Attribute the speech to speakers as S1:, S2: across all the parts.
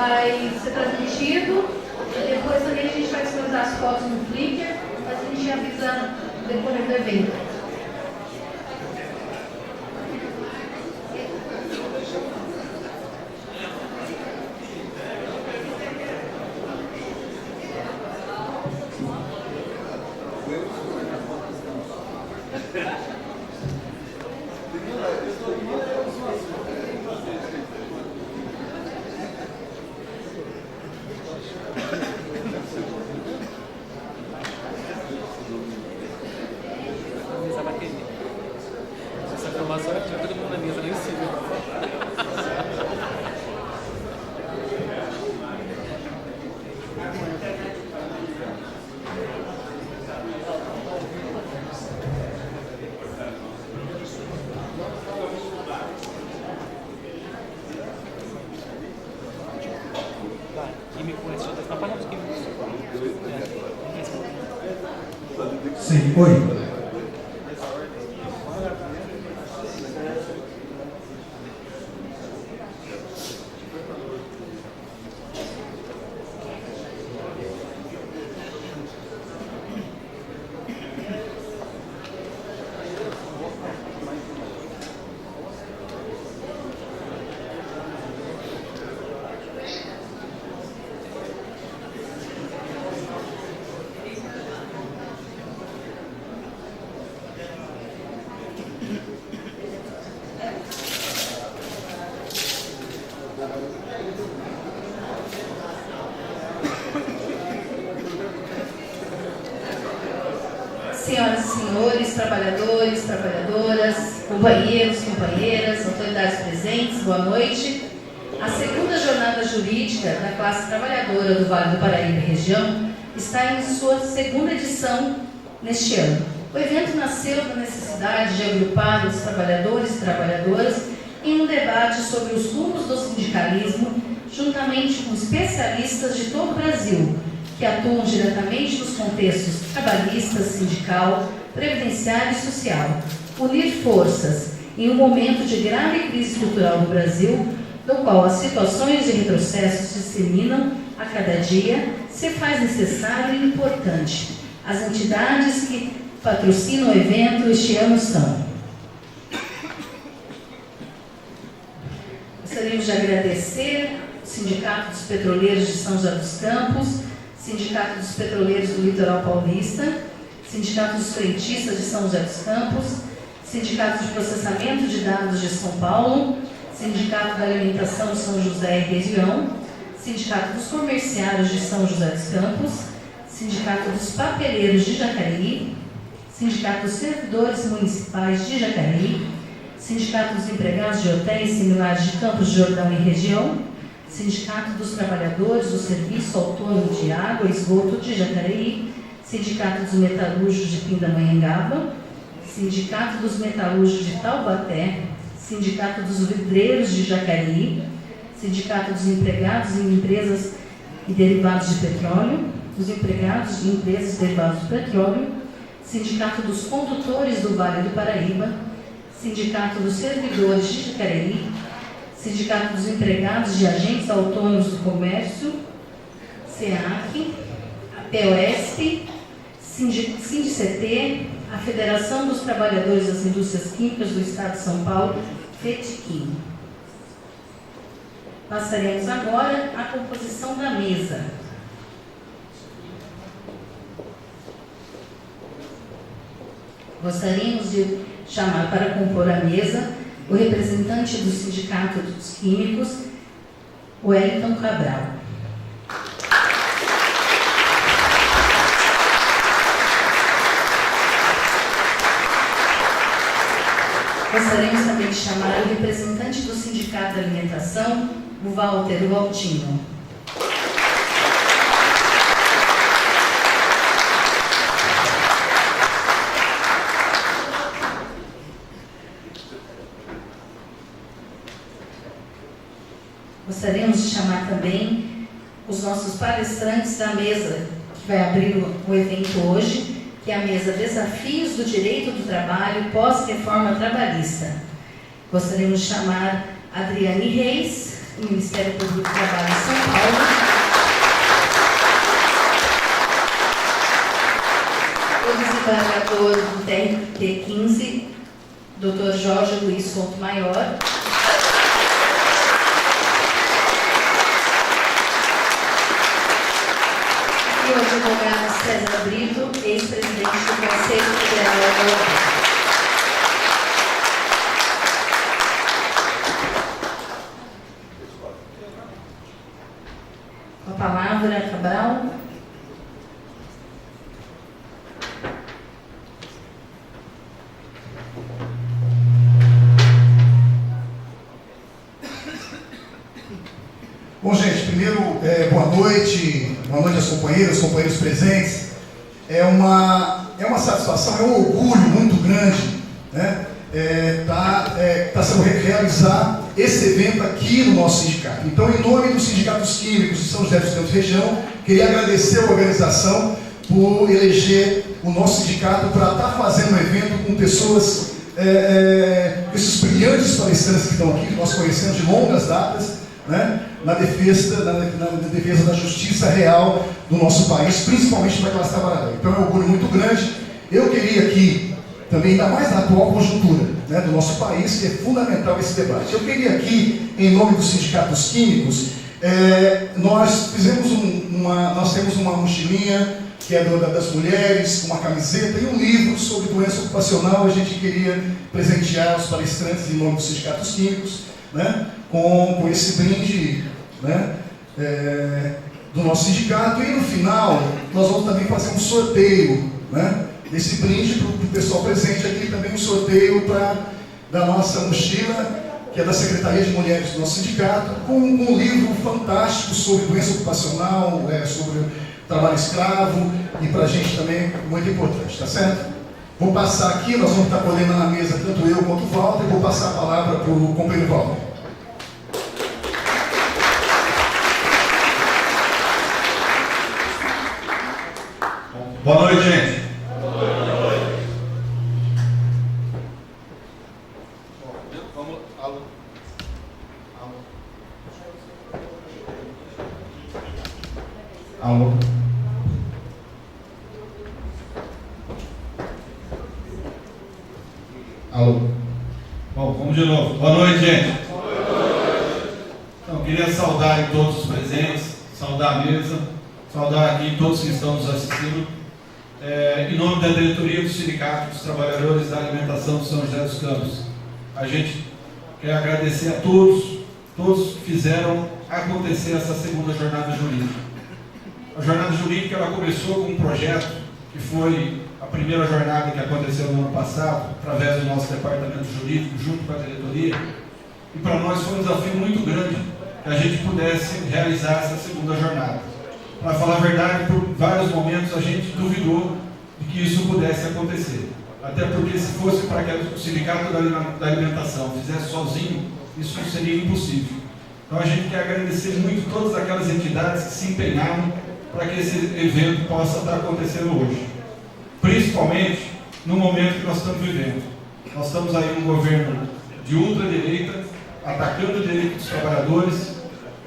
S1: vai ser transmitido e depois também a gente vai disponibilizar as fotos no Flickr, mas a gente avisa no decorrer do evento.
S2: Sim, oi.
S1: Senhoras e senhores, trabalhadores, trabalhadoras, companheiros, companheiras, autoridades presentes, boa noite. A segunda jornada jurídica da classe trabalhadora do Vale do Paraíba e região está em sua segunda edição neste ano. O evento nasceu da necessidade de agrupar os trabalhadores e trabalhadoras em um debate sobre os rumos do sindicalismo, juntamente com especialistas de todo o Brasil, que atuam diretamente nos contextos trabalhista, sindical, previdenciário e social. Unir forças em um momento de grave crise estrutural no Brasil, no qual as situações de retrocesso se disseminam a cada dia, se faz necessário e importante. As entidades que patrocinam o evento este ano são: gostaríamos de agradecer o Sindicato dos Petroleiros de São José dos Campos, Sindicato dos Petroleiros do Litoral Paulista, Sindicato dos Frentistas de São José dos Campos, Sindicato de Processamento de Dados de São Paulo, Sindicato da Alimentação de São José e região, Sindicato dos Comerciários de São José dos Campos, Sindicato dos Papeleiros de Jacareí, Sindicato dos Servidores Municipais de Jacareí, Sindicato dos Empregados de Hotéis Similares de Campos de Jordão e região, Sindicato dos Trabalhadores do Serviço Autônomo de Água e Esgoto de Jacareí, Sindicato dos Metalúrgicos de Pindamonhangaba, Sindicato dos Metalúrgicos de Taubaté, Sindicato dos Vidreiros de Jacareí, Sindicato dos Empregados em Empresas e Derivados de Petróleo, dos Empregados de Empresas e Derivados de Petróleo, Sindicato dos Condutores do Vale do Paraíba, Sindicato dos Servidores de Jacareí, Sindicato dos Empregados de Agentes Autônomos do Comércio, SEAC, a POSP, Sindict, a Federação dos Trabalhadores das Indústrias Químicas do Estado de São Paulo, FETIQUIM. Passaremos agora à composição da mesa. Gostaríamos de chamar para compor a mesa o representante do Sindicato dos Químicos, Wellington Cabral. Gostaríamos também de chamar o representante do Sindicato da Alimentação, o Walter Valtino. Gostaríamos de chamar também os nossos palestrantes da mesa que vai abrir o evento hoje, que é a mesa Desafios do Direito do Trabalho pós-reforma trabalhista. Gostaríamos de chamar Adriane Reis, do Ministério Público do Trabalho em São Paulo. O desembargador do TRT 15, Dr. Jorge Luiz Souto Maior. E o advogado César Brito, ex-presidente do Conselho Federal da OAB. Com a palavra, Cabral.
S2: Bom, gente, primeiro, boa noite aos companheiros presentes. É uma satisfação, é um orgulho muito grande, né? Tá sendo realizar esse evento aqui no nosso sindicato. Então, em nome dos sindicatos químicos de São José dos Campos Região, queria agradecer a organização por eleger o nosso sindicato para estar fazendo um evento com pessoas, esses brilhantes palestrantes que estão aqui, que nós conhecemos de longas datas, né, na defesa da justiça real do nosso país, principalmente para a classe trabalhadora. Então é um orgulho muito grande. Eu queria aqui, também ainda mais na atual conjuntura, né, do nosso país, que é fundamental esse debate. Eu queria aqui, em nome dos sindicatos químicos, nós temos uma mochilinha que é das mulheres, uma camiseta e um livro sobre doença ocupacional. A gente queria presentear os palestrantes em nome dos sindicatos químicos, né, com esse brinde, né, do nosso sindicato. E no final, nós vamos também fazer um sorteio, né, desse brinde para o pessoal presente aqui, também um sorteio da nossa mochila, que é da Secretaria de Mulheres do nosso sindicato, com um livro fantástico sobre doença ocupacional, sobre trabalho escravo, e para a gente também muito importante, tá certo? Vou passar aqui, nós vamos estar colhendo na mesa tanto eu quanto o Walter, e vou passar a palavra para o companheiro Walter.
S3: Boa noite, gente.
S2: Boa noite.
S3: Alô. Alô. Bom, vamos de novo. Boa noite, gente. Então, queria saudar todos os presentes, saudar a mesa, saudar aqui todos que estão nos assistindo. Em nome da diretoria do Sindicato dos Trabalhadores da Alimentação de São José dos Campos, a gente quer agradecer a todos que fizeram acontecer essa segunda jornada jurídica. A jornada jurídica ela começou com um projeto que foi a primeira jornada que aconteceu no ano passado, através do nosso departamento jurídico, junto com a diretoria, e para nós foi um desafio muito grande que a gente pudesse realizar essa segunda jornada. Para falar a verdade, por vários momentos a gente duvidou de que isso pudesse acontecer. Até porque se fosse para que o Sindicato da Alimentação fizesse sozinho, isso seria impossível. Então a gente quer agradecer muito todas aquelas entidades que se empenharam para que esse evento possa estar acontecendo hoje. Principalmente no momento que nós estamos vivendo. Nós estamos aí num governo de ultradireita, atacando o direito dos trabalhadores,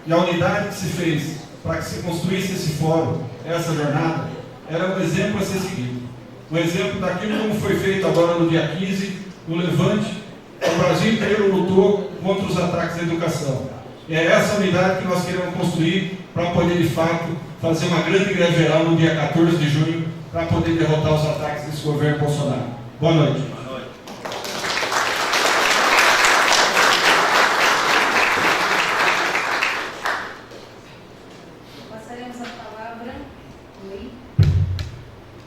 S3: e a unidade que se fez para que se construísse esse fórum, essa jornada, era um exemplo a ser seguido. Um exemplo daquilo como foi feito agora no dia 15, no Levante, o Brasil inteiro lutou contra os ataques à educação. E é essa unidade que nós queremos construir para poder, de fato, fazer uma grande greve geral no dia 14 de junho, para poder derrotar os ataques desse governo Bolsonaro. Boa noite.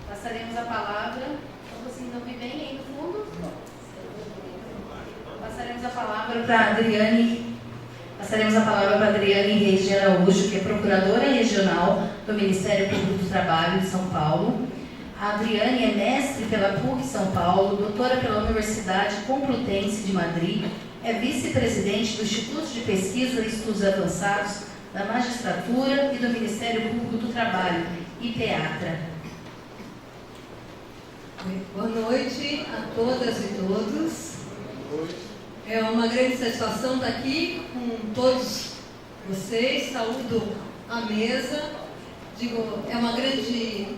S1: Passaremos a palavra. Vocês não me veem aí no fundo? Passaremos a palavra para Adriane Reis de Araújo, que é procuradora regional do Ministério Público do Trabalho de São Paulo. A Adriane é mestre pela PUC São Paulo, doutora pela Universidade Complutense de Madrid, é vice-presidente do Instituto de Pesquisa e Estudos Avançados da Magistratura e do Ministério Público do Trabalho, IPEATRA.
S4: Boa noite a todas e todos. É uma grande satisfação estar aqui com todos vocês, saúdo a mesa. Digo, é uma grande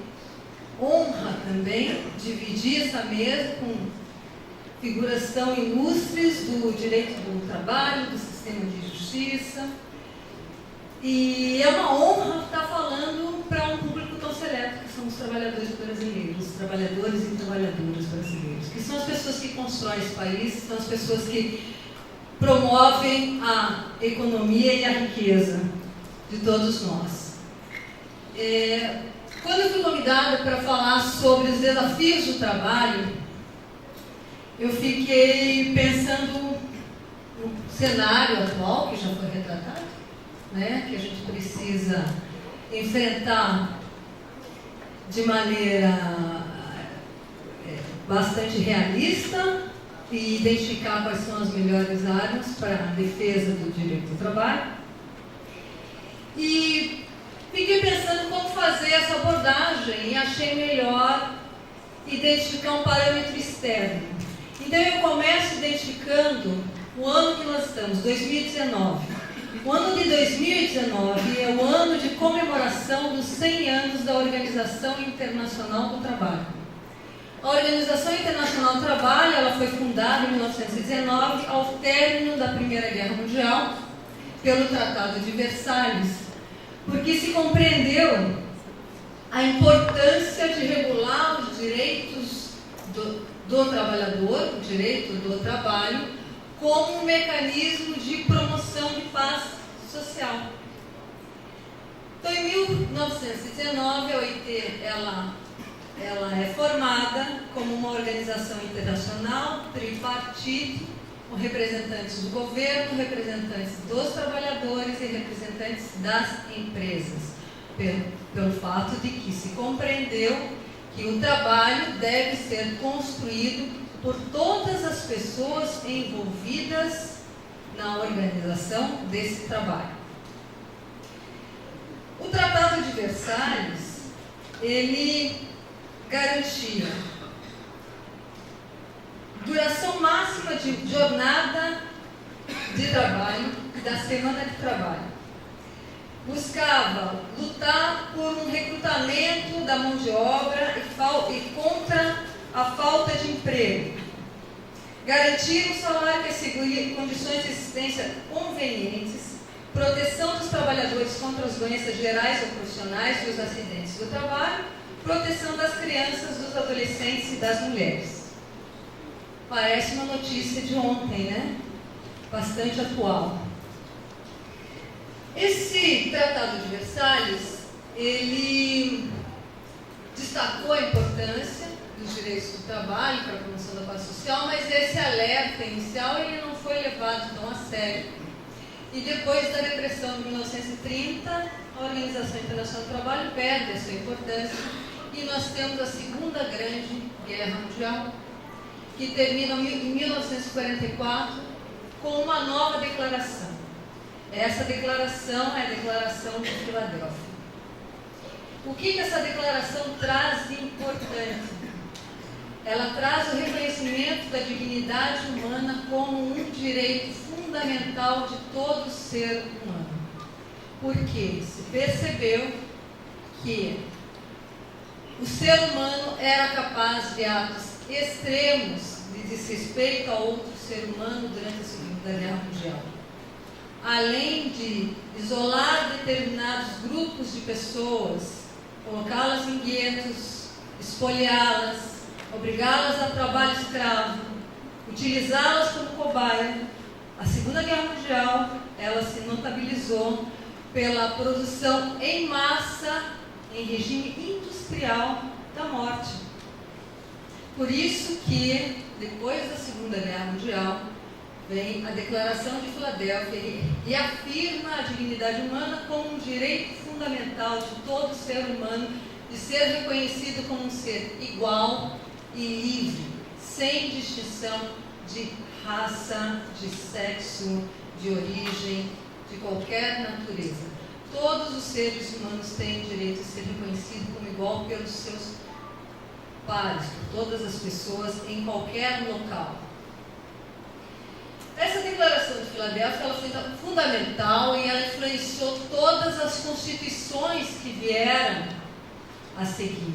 S4: honra também dividir essa mesa com figuras tão ilustres do direito do trabalho, do sistema de justiça. E é uma honra estar falando para um público tão seleto, que são os trabalhadores brasileiros, os trabalhadores e trabalhadoras brasileiros, que são as pessoas que constroem esse país, são as pessoas que promovem a economia e a riqueza de todos nós. Quando eu fui convidada para falar sobre os desafios do trabalho, eu fiquei pensando no cenário atual, que já foi retratado, né, que a gente precisa enfrentar de maneira bastante realista e identificar quais são as melhores áreas para a defesa do direito do trabalho. E fiquei pensando como fazer essa abordagem e achei melhor identificar um parâmetro externo. Então eu começo identificando o ano que nós estamos, 2019. O ano de 2019 é o ano de comemoração dos 100 anos da Organização Internacional do Trabalho. A Organização Internacional do Trabalho ela foi fundada em 1919, ao término da Primeira Guerra Mundial, pelo Tratado de Versalhes, porque se compreendeu a importância de regular os direitos do trabalhador, o direito do trabalho, como um mecanismo de promoção de paz social. Então, em 1919, a OIT ela é formada como uma organização internacional, tripartite, com representantes do governo, representantes dos trabalhadores e representantes das empresas, pelo fato de que se compreendeu que o trabalho deve ser construído por todas as pessoas envolvidas na organização desse trabalho. O Tratado de Versalhes, ele garantia duração máxima de jornada de trabalho, da semana de trabalho. Buscava lutar por um recrutamento da mão de obra e contra a falta de emprego. Garantir um salário que assegure condições de existência convenientes, proteção dos trabalhadores contra as doenças gerais ou profissionais e os acidentes do trabalho, proteção das crianças, dos adolescentes e das mulheres. Parece uma notícia de ontem, né? Bastante atual. Esse Tratado de Versalhes, ele destacou a importância dos direitos do trabalho para a promoção da paz social, mas esse alerta inicial ele não foi levado tão a sério. E depois da depressão de 1930, a Organização Internacional do Trabalho perde a sua importância e nós temos a Segunda Grande Guerra Mundial, que termina em 1944 com uma nova declaração. Essa declaração é a Declaração de Filadélfia. O que essa declaração traz de importante? Ela traz o reconhecimento da dignidade humana como um direito fundamental de todo ser humano. Porque se percebeu que o ser humano era capaz de atos extremos de desrespeito a outro ser humano durante a Segunda Guerra Mundial. Além de isolar determinados grupos de pessoas, colocá-las em guetos, espoliá-las, obrigá-las a trabalho escravo, utilizá-las como cobaia, a Segunda Guerra Mundial ela se notabilizou pela produção em massa, em regime industrial, da morte. Por isso que, depois da Segunda Guerra Mundial, vem a Declaração de Filadélfia e afirma a dignidade humana como um direito fundamental de todo ser humano de ser reconhecido como um ser igual e livre, sem distinção de raça, de sexo, de origem, de qualquer natureza. Todos os seres humanos têm o direito de ser reconhecido como igual pelos seus pares, por todas as pessoas em qualquer local. Essa declaração de Filadélfia, ela foi fundamental e ela influenciou todas as constituições que vieram a seguir,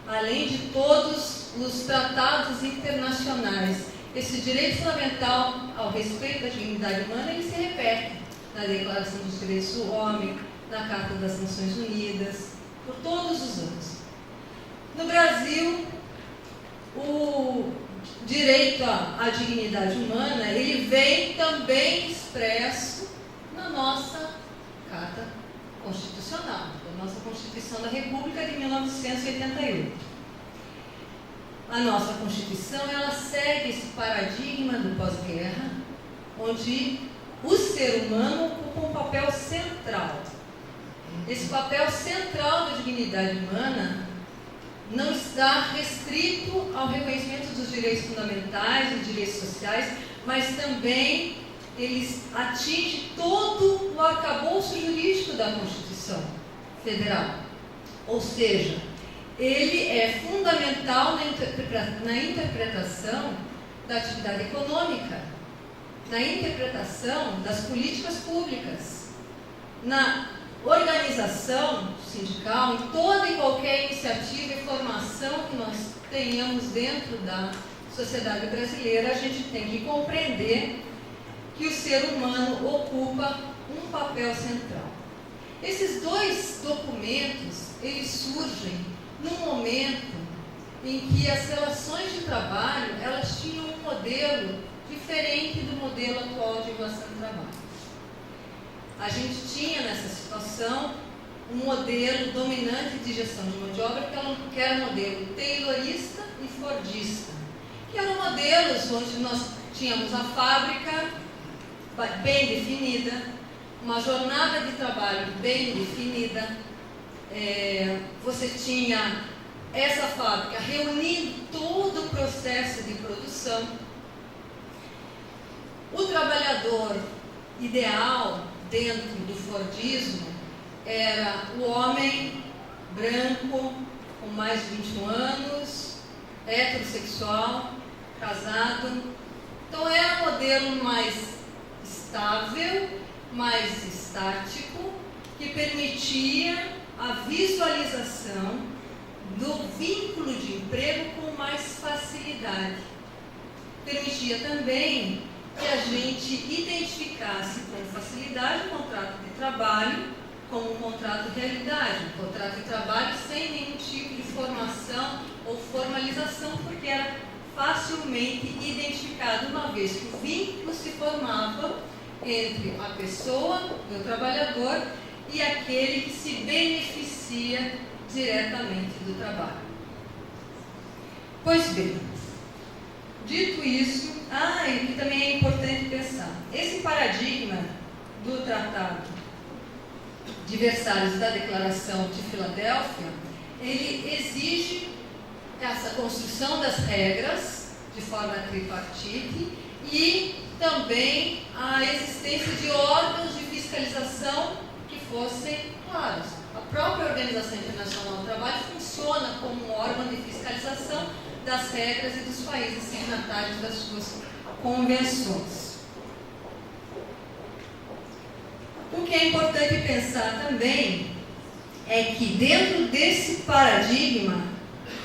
S4: além de todos os tratados internacionais. Esse direito fundamental ao respeito da dignidade humana, ele se repete na Declaração dos Direitos do Homem, na Carta das Nações Unidas, por todos os anos. No Brasil, o direito à dignidade humana, ele vem também expresso na nossa Carta Constitucional, da nossa Constituição da República de 1988. A nossa Constituição, ela segue esse paradigma do pós-guerra, onde o ser humano ocupa um papel central. Esse papel central da dignidade humana não está restrito ao reconhecimento dos direitos fundamentais e direitos sociais, mas também ele atinge todo o arcabouço jurídico da Constituição Federal. Ou seja, ele é fundamental na interpretação da atividade econômica, na interpretação das políticas públicas, na organização sindical, em toda e qualquer iniciativa e formação que nós tenhamos dentro da sociedade brasileira. A gente tem que compreender que o ser humano ocupa um papel central. Esses dois documentos, eles surgem num momento em que as relações de trabalho, elas tinham um modelo diferente do modelo atual de relação de trabalho. A gente tinha nessa situação um modelo dominante de gestão de mão de obra, que era um modelo taylorista e fordista, que eram modelos onde nós tínhamos a fábrica bem definida, uma jornada de trabalho bem definida, você tinha essa fábrica reunindo todo o processo de produção. O trabalhador ideal dentro do fordismo era o homem branco, com mais de 21 anos, heterossexual, casado. Então era um modelo mais estável, mais estático, que permitia a visualização do vínculo de emprego com mais facilidade. Permitia também que a gente identificasse com facilidade o contrato de trabalho como um contrato de realidade, um contrato de trabalho sem nenhum tipo de formação ou formalização, porque era facilmente identificado, uma vez que o vínculo se formava entre a pessoa, o trabalhador, e aquele que se beneficia diretamente do trabalho. Pois bem, dito isso, e que também é importante pensar, esse paradigma do Tratado de Versalhes e da Declaração de Filadélfia, ele exige essa construção das regras de forma tripartite e também a existência de órgãos de fiscalização que fossem claros. A própria Organização Internacional do Trabalho funciona como um órgão de fiscalização das regras e dos países signatários das suas convenções. O que é importante pensar também é que dentro desse paradigma,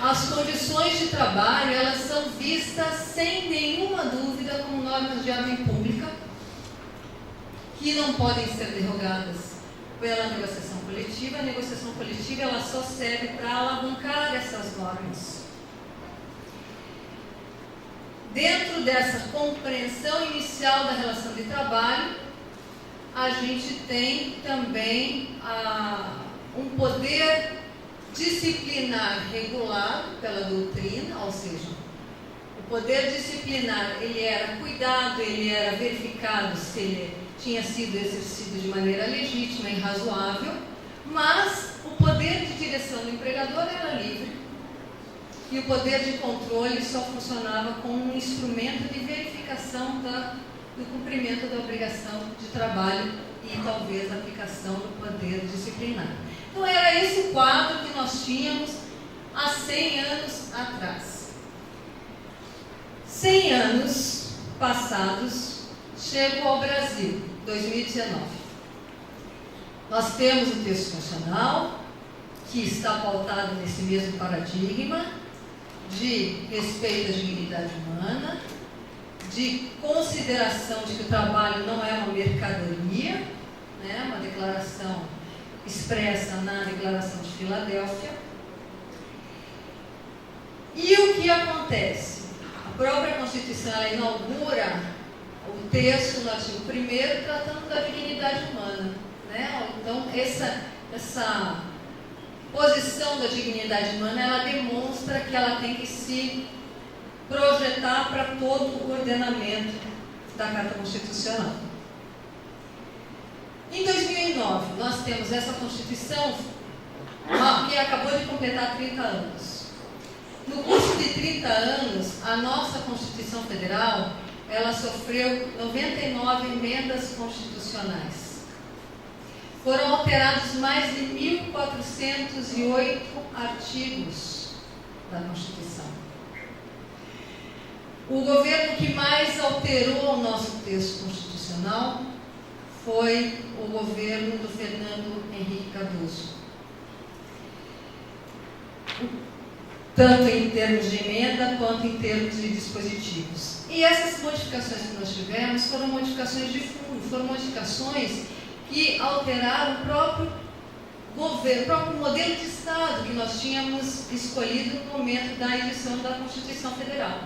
S4: as condições de trabalho, elas são vistas sem nenhuma dúvida como normas de ordem pública, que não podem ser derrogadas pela negociação coletiva. A negociação coletiva, ela só serve para alavancar essas normas. Dentro dessa compreensão inicial da relação de trabalho, a gente tem também um poder disciplinar regulado pela doutrina, ou seja, o poder disciplinar, ele era cuidado, ele era verificado se ele tinha sido exercido de maneira legítima e razoável, mas o poder de direção do empregador era livre e o poder de controle só funcionava como um instrumento de verificação do cumprimento da obrigação de trabalho e talvez a aplicação do poder disciplinar. Então era esse quadro que nós tínhamos há 100 anos atrás. 100 anos passados chego ao Brasil, 2019. Nós temos o texto constitucional, que está pautado nesse mesmo paradigma de respeito à dignidade humana, de consideração de que o trabalho não é uma mercadoria, né, uma declaração expressa na Declaração de Filadélfia. E o que acontece? A própria Constituição ela inaugura o texto no artigo 1º tratando da dignidade humana, né? Então, essa posição da dignidade humana, ela demonstra que ela tem que se projetar para todo o ordenamento da Carta Constitucional. Em 2009, nós temos essa Constituição que acabou de completar 30 anos. No curso de 30 anos, a nossa Constituição Federal, ela sofreu 99 emendas constitucionais. Foram alterados mais de 1.408 artigos da Constituição. O governo que mais alterou o nosso texto constitucional foi o governo do Fernando Henrique Cardoso. Tanto em termos de emenda, quanto em termos de dispositivos. E essas modificações que nós tivemos foram modificações de fundo, foram modificações que alteraram o próprio governo, o próprio modelo de Estado que nós tínhamos escolhido no momento da edição da Constituição Federal.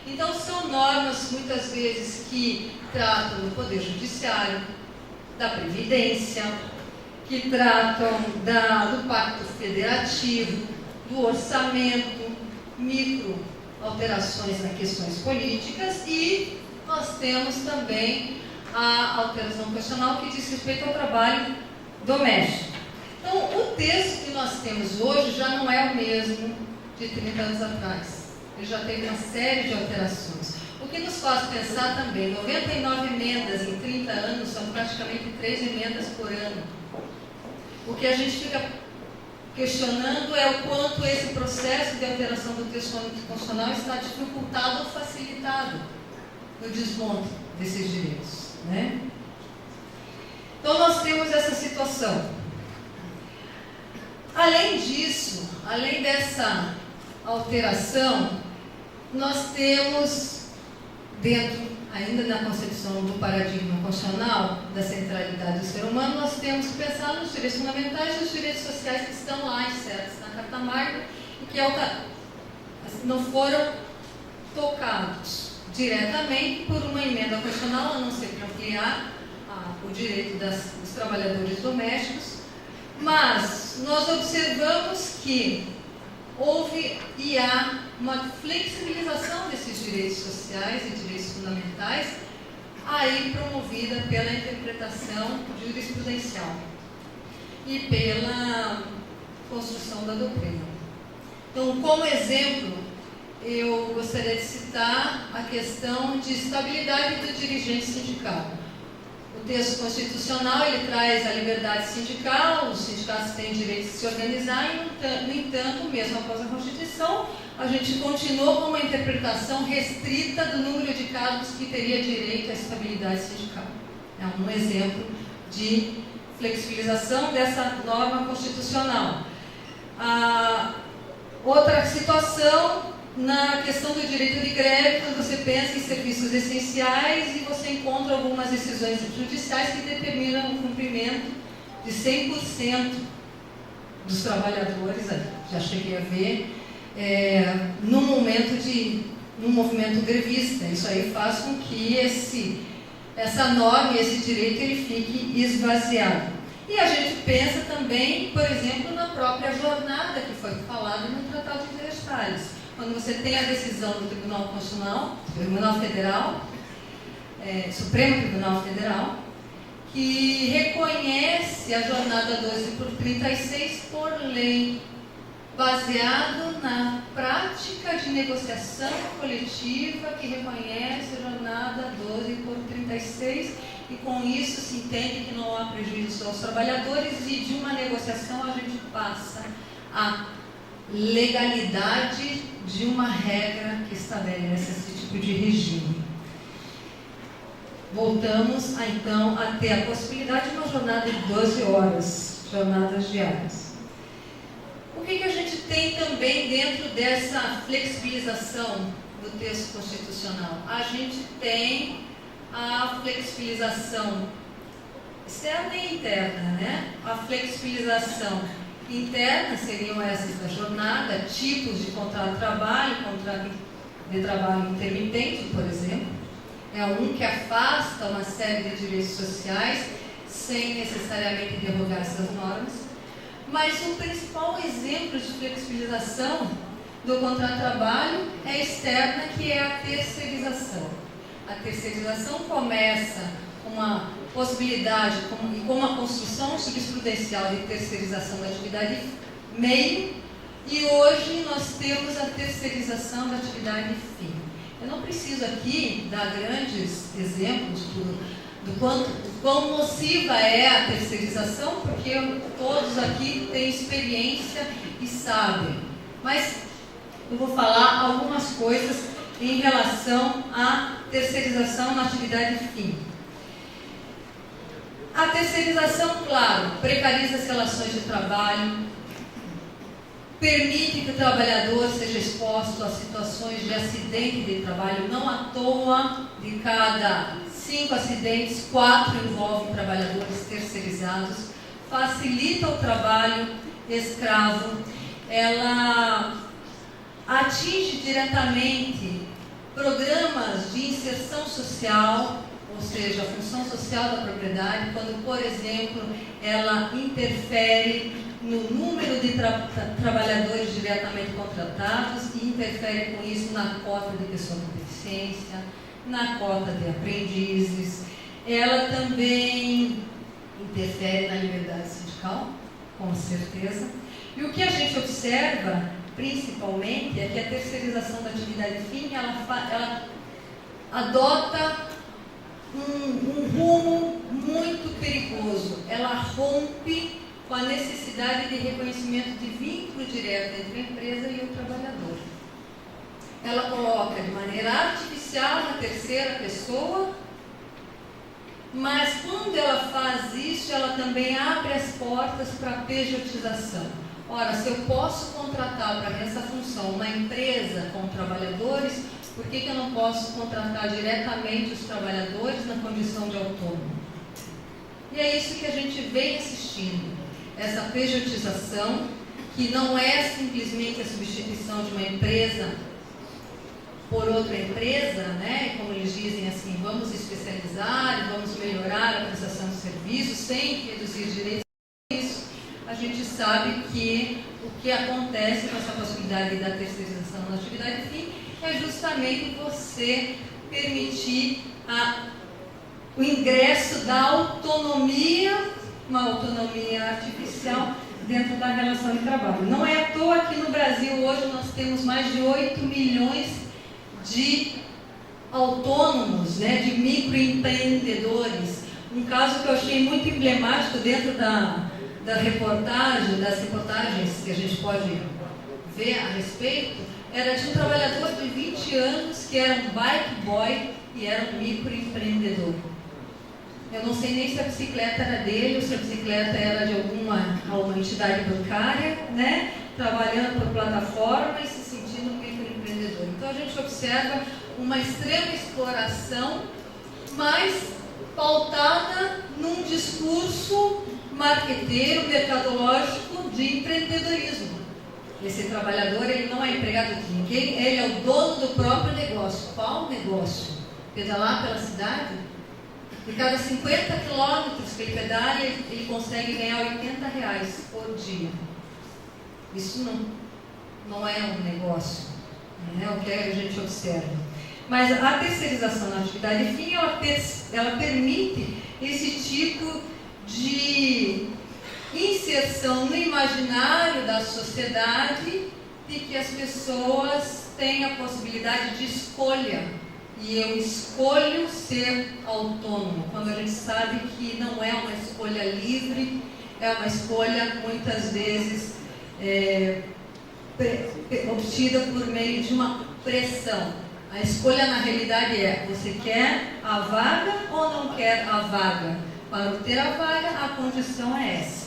S4: Então, são normas, muitas vezes, que tratam do Poder Judiciário, da Previdência, que tratam do Pacto Federativo, do orçamento, micro alterações nas questões políticas, e nós temos também a alteração constitucional que diz respeito ao trabalho doméstico. Então, o texto que nós temos hoje já não é o mesmo de 30 anos atrás. Ele já teve uma série de alterações. O que nos faz pensar também, 99 emendas em 30 anos são praticamente 3 emendas por ano. O que a gente fica questionando é o quanto esse processo de alteração do texto constitucional está dificultado ou facilitado no desmonte desses direitos, né? Então, nós temos essa situação. Além disso, além dessa alteração, nós temos, dentro ainda da concepção do paradigma constitucional da centralidade do ser humano, nós temos que pensar nos direitos fundamentais e nos direitos sociais que estão lá insertos na Carta Magna e que não foram tocados diretamente por uma emenda constitucional, a não ser para ampliar o direito dos trabalhadores domésticos, mas nós observamos que houve e há uma flexibilização desses direitos sociais e direitos fundamentais, aí promovida pela interpretação jurisprudencial e pela construção da doutrina. Então, como exemplo, eu gostaria de citar a questão de estabilidade do dirigente sindical. O texto constitucional, ele traz a liberdade sindical, os sindicatos têm o direito de se organizar, e, no entanto, mesmo após a Constituição, a gente continuou com uma interpretação restrita do número de cargos que teria direito à estabilidade sindical. É um exemplo de flexibilização dessa norma constitucional. Outra situação, na questão do direito de greve, quando você pensa em serviços essenciais e você encontra algumas decisões judiciais que determinam o cumprimento de 100% dos trabalhadores, já cheguei a ver, num movimento grevista. Isso aí faz com que essa norma e esse direito ele fique esvaziado. E a gente pensa também, por exemplo, na própria jornada que foi falada no Tratado de Versalhes. Quando você tem a decisão do Tribunal Constitucional, Tribunal Federal, Supremo Tribunal Federal, que reconhece a jornada 12 por 36 por lei, baseado na prática de negociação coletiva que reconhece a jornada 12 por 36, e com isso se entende que não há prejuízo aos trabalhadores, e de uma negociação a gente passa a legalidade de uma regra que estabelece esse tipo de regime. voltamos então a ter a possibilidade de uma jornada de 12 horas, jornadas diárias. O que a gente tem também dentro dessa flexibilização do texto constitucional? A gente tem a flexibilização externa e interna, né? A flexibilização interna seriam essas da jornada, tipos de contrato de trabalho, contrato de trabalho intermitente, por exemplo. É um que afasta uma série de direitos sociais sem necessariamente derrogar essas normas. Mas o principal exemplo de flexibilização do contrato de trabalho é externa, que é a terceirização. A terceirização começa com uma possibilidade, com uma construção jurisprudencial de terceirização da atividade meio, e hoje nós temos a terceirização da atividade fim. Eu não preciso aqui dar grandes exemplos do quão nociva é a terceirização, porque todos aqui têm experiência e sabem. Mas eu vou falar algumas coisas em relação à terceirização na atividade fim. A terceirização, claro, precariza as relações de trabalho, permite que o trabalhador seja exposto a situações de acidente de trabalho. Não à toa, de cada 5 acidentes, 4 envolvem trabalhadores terceirizados, facilita o trabalho escravo, ela atinge diretamente programas de inserção social, ou seja, a função social da propriedade, quando, por exemplo, ela interfere no número de trabalhadores diretamente contratados e interfere com isso na cota de pessoa com deficiência, na cota de aprendizes. Ela também interfere na liberdade sindical, com certeza. E o que a gente observa, principalmente, é que a terceirização da atividade fim, ela adota um rumo muito perigoso. Ela rompe com a necessidade de reconhecimento de vínculo direto entre a empresa e o trabalhador. Ela coloca de maneira artificial na terceira pessoa, mas quando ela faz isso, ela também abre as portas para a pejotização. Ora, se eu posso contratar para essa função uma empresa com trabalhadores, por que eu não posso contratar diretamente os trabalhadores na condição de autônomo? E é isso que a gente vem assistindo. Essa pejotização, que não é simplesmente a substituição de uma empresa por outra empresa, né? Como eles dizem assim, vamos especializar, vamos melhorar a prestação de serviços sem reduzir direitos. Isso, a gente sabe que o que acontece com essa possibilidade da terceirização na atividade fim é justamente você permitir o ingresso da autonomia, uma autonomia artificial dentro da relação de trabalho. Não é à toa que no Brasil hoje nós temos mais de 8 milhões de autônomos, né, de microempreendedores. Um caso que eu achei muito emblemático dentro das reportagens que a gente pode ver a respeito, era de um trabalhador de 20 anos que era um bike boy e era um microempreendedor. Eu não sei nem se a bicicleta era dele ou se a bicicleta era de alguma entidade bancária, né? Trabalhando por plataforma e se sentindo um microempreendedor. Então a gente observa uma extrema exploração, mas pautada num discurso marqueteiro, mercadológico de empreendedorismo. Esse trabalhador, ele não é empregado de ninguém, ele é o dono do próprio negócio. Qual negócio? Pedalar pela cidade? De cada 50 quilômetros que ele pedala, ele consegue ganhar R$80 por dia. Isso não é um negócio, é o que a gente observa. Mas a terceirização na atividade fim, ela permite esse tipo de inserção no imaginário da sociedade de que as pessoas têm a possibilidade de escolha. E eu escolho ser autônomo, quando a gente sabe que não é uma escolha livre, é uma escolha muitas vezes obtida por meio de uma pressão. A escolha na realidade é: você quer a vaga ou não quer a vaga? Para obter a vaga, a condição é essa.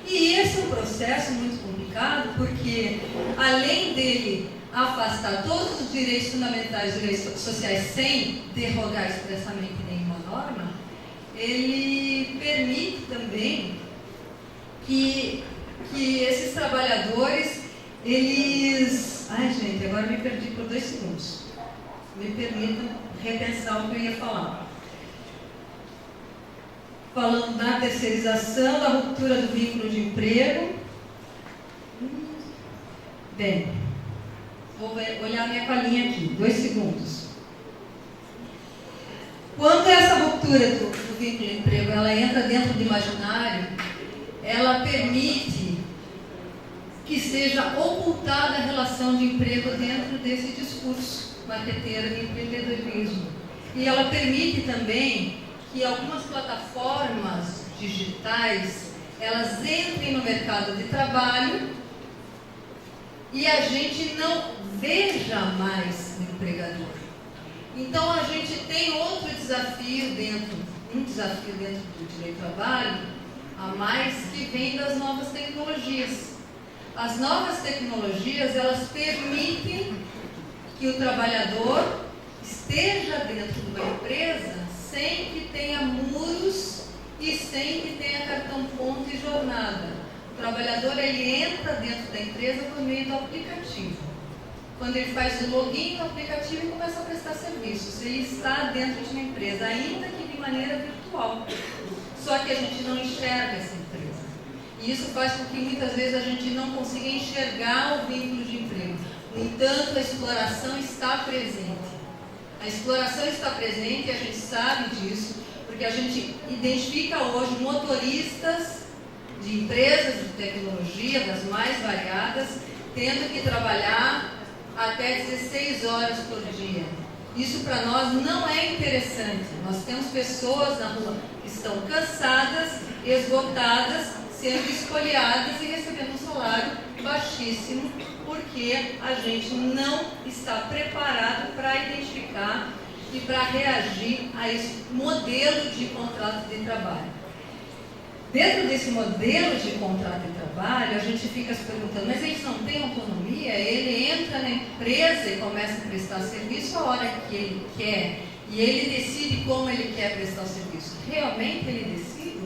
S4: E esse é um processo muito complicado, porque além dele afastar todos os direitos fundamentais, direitos sociais, sem derrogar expressamente nenhuma norma, ele permite também que esses trabalhadores, eles... Ai, gente, agora me perdi por 2 segundos. Me permitam repensar o que eu ia falar. Falando da terceirização, da ruptura do vínculo de emprego. Bem, vou olhar minha colinha aqui, 2 segundos. Quando essa ruptura do vínculo de emprego ela entra dentro do imaginário, ela permite que seja ocultada a relação de emprego dentro desse discurso marqueteiro de empreendedorismo. E ela permite também que algumas plataformas digitais elas entrem no mercado de trabalho e a gente não veja mais o empregador. Então a gente tem outro desafio um desafio dentro do direito do trabalho, a mais, que vem das novas tecnologias. As novas tecnologias, elas permitem que o trabalhador esteja dentro de uma empresa sem que tenha muros e sem que tenha cartão ponto e jornada. O trabalhador, ele entra dentro da empresa por meio do aplicativo. Quando ele faz o login no aplicativo e começa a prestar serviços, ele está dentro de uma empresa, ainda que de maneira virtual. Só que a gente não enxerga essa empresa. E isso faz com que muitas vezes a gente não consiga enxergar o vínculo de emprego. No entanto, a exploração está presente. A exploração está presente e a gente sabe disso, porque a gente identifica hoje motoristas de empresas de tecnologia, das mais variadas, tendo que trabalhar até 16 horas por dia. Isso para nós não é interessante. Nós temos pessoas na rua que estão cansadas, esgotadas, sendo espoliadas e recebendo um salário baixíssimo, porque a gente não está preparado para identificar e para reagir a esse modelo de contrato de trabalho. Dentro desse modelo de contrato de trabalho, a gente fica se perguntando, mas eles não têm autonomia? Ele entra na empresa e começa a prestar serviço a hora que ele quer, e ele decide como ele quer prestar o serviço. Realmente ele decide?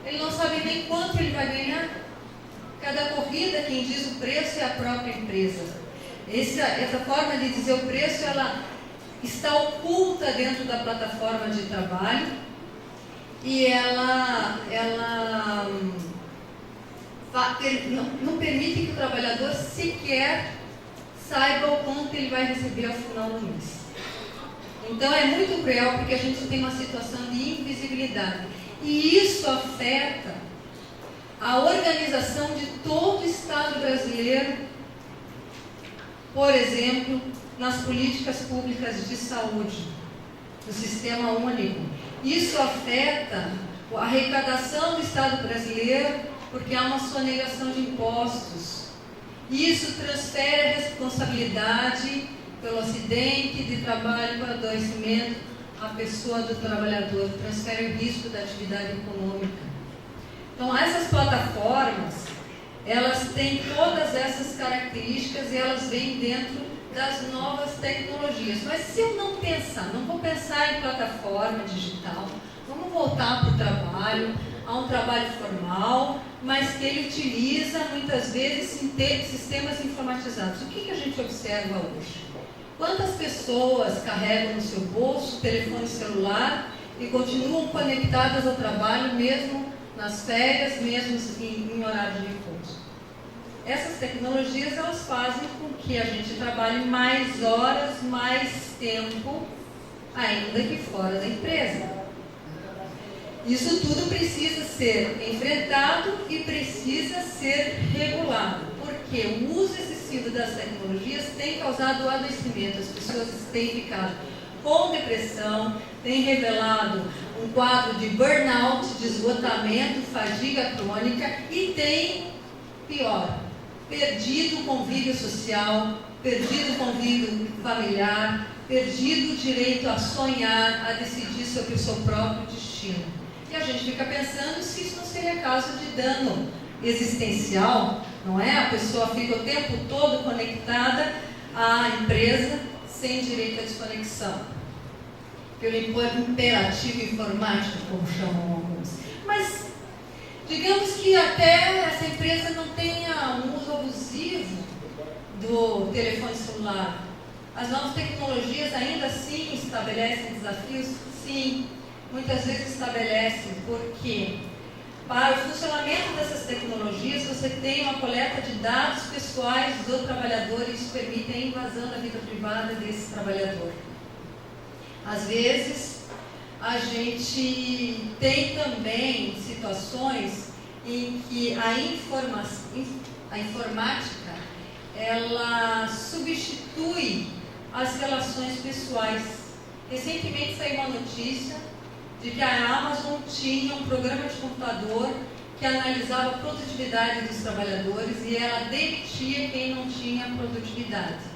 S4: Ele não sabe nem quanto ele vai ganhar. Cada corrida, quem diz o preço é a própria empresa. Essa forma de dizer o preço, ela está oculta dentro da plataforma de trabalho e ela não permite que o trabalhador sequer saiba o quanto ele vai receber ao final do mês. Então é muito cruel, porque a gente tem uma situação de invisibilidade. E isso afeta a organização de todo o Estado brasileiro, por exemplo, nas políticas públicas de saúde, no sistema único. Isso afeta a arrecadação do Estado brasileiro, porque há uma sonegação de impostos. Isso transfere a responsabilidade pelo acidente de trabalho, para adoecimento, à pessoa do trabalhador, transfere o risco da atividade econômica. Então, essas plataformas, elas têm todas essas características e elas vêm dentro das novas tecnologias. Mas se eu não vou pensar em plataforma digital, vamos voltar para o trabalho, a um trabalho formal, mas que ele utiliza muitas vezes sistemas informatizados. O que a gente observa hoje? Quantas pessoas carregam no seu bolso o telefone celular e continuam conectadas ao trabalho mesmo nas férias, mesmo em horário de repouso? Essas tecnologias, elas fazem com que a gente trabalhe mais horas, mais tempo, ainda que fora da empresa. Isso tudo precisa ser enfrentado e precisa ser regulado, porque o uso excessivo das tecnologias tem causado adoecimento. As pessoas têm ficado com depressão, têm revelado um quadro de burnout, de esgotamento, fadiga crônica e tem, pior, perdido o convívio social, perdido o convívio familiar, perdido o direito a sonhar, a decidir sobre o seu próprio destino. E a gente fica pensando se isso não seria caso de dano existencial, não é? A pessoa fica o tempo todo conectada à empresa sem direito à desconexão, pelo imperativo informático, como chamam alguns. Mas digamos que até essa empresa não tenha um uso abusivo do telefone celular. As novas tecnologias ainda assim estabelecem desafios? Sim, muitas vezes estabelecem, porque para o funcionamento dessas tecnologias você tem uma coleta de dados pessoais do trabalhador e isso permite a invasão da vida privada desse trabalhador. Às vezes a gente tem também situações em que a informática ela substitui as relações pessoais. Recentemente saiu uma notícia de que a Amazon tinha um programa de computador que analisava a produtividade dos trabalhadores e ela demitia quem não tinha produtividade.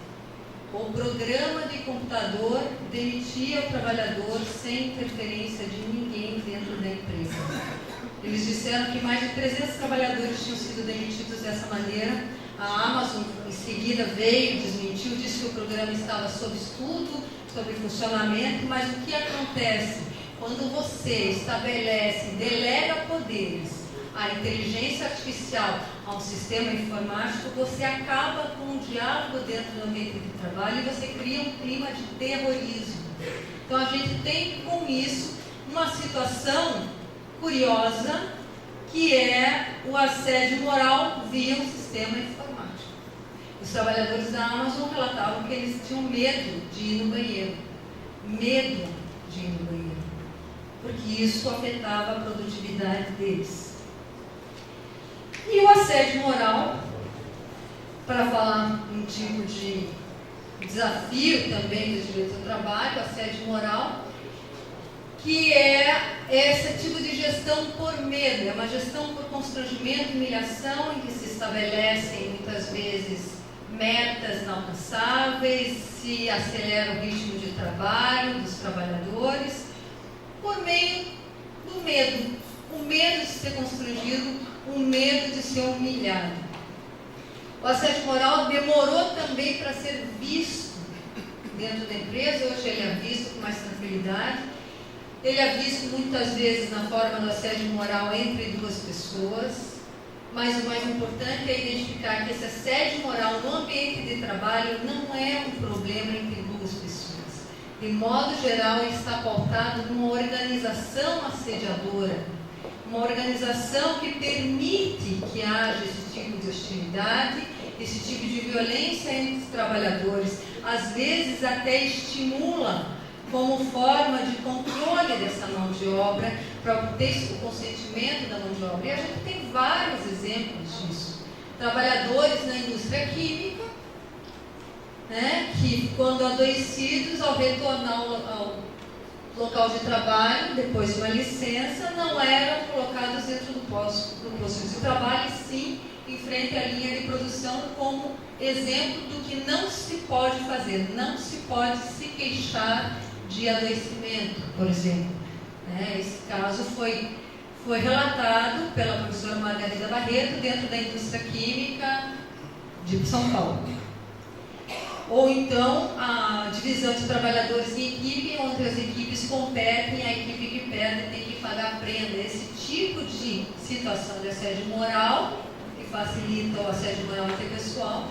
S4: O programa de computador demitia o trabalhador sem interferência de ninguém dentro da empresa. Eles disseram que mais de 300 trabalhadores tinham sido demitidos dessa maneira. A Amazon, em seguida, veio, desmentiu, disse que o programa estava sob estudo, sob funcionamento, mas o que acontece? Quando você estabelece, delega poderes à inteligência artificial, a um sistema informático, você acaba com um diálogo dentro do ambiente de trabalho e você cria um clima de terrorismo. Então a gente tem com isso uma situação curiosa, que é o assédio moral via um sistema informático. Os trabalhadores da Amazon relatavam que eles tinham medo de ir no banheiro. Medo de ir no banheiro. Porque isso afetava a produtividade deles. E o assédio moral, para falar um tipo de desafio também do direito ao trabalho, o assédio moral, que é esse tipo de gestão por medo, é uma gestão por constrangimento, humilhação, em que se estabelecem muitas vezes metas inalcançáveis, se acelera o ritmo de trabalho dos trabalhadores, por meio do medo. O medo de ser constrangido, o medo de ser humilhado. O assédio moral demorou também para ser visto dentro da empresa, hoje ele é visto com mais tranquilidade. Ele é visto muitas vezes na forma do assédio moral entre duas pessoas, mas o mais importante é identificar que esse assédio moral no ambiente de trabalho não é um problema entre duas pessoas. De modo geral, ele está pautado numa organização assediadora, uma organização que permite que haja esse tipo de hostilidade, esse tipo de violência entre os trabalhadores, às vezes até estimula como forma de controle dessa mão de obra, para obter o consentimento da mão de obra. E a gente tem vários exemplos disso. Trabalhadores na indústria química, né, que quando adoecidos, ao retornar ao local de trabalho, depois de uma licença, não eram colocados dentro do posto de trabalho, e sim em frente à linha de produção, como exemplo do que não se pode fazer. Não se pode se queixar de adoecimento, por exemplo. Esse caso foi relatado pela professora Margarida Barreto dentro da indústria química de São Paulo. Ou então a divisão de trabalhadores em equipe, onde as equipes competem, a equipe que perde tem que pagar a prenda. Esse tipo de situação de assédio moral, que facilita o assédio moral interpessoal,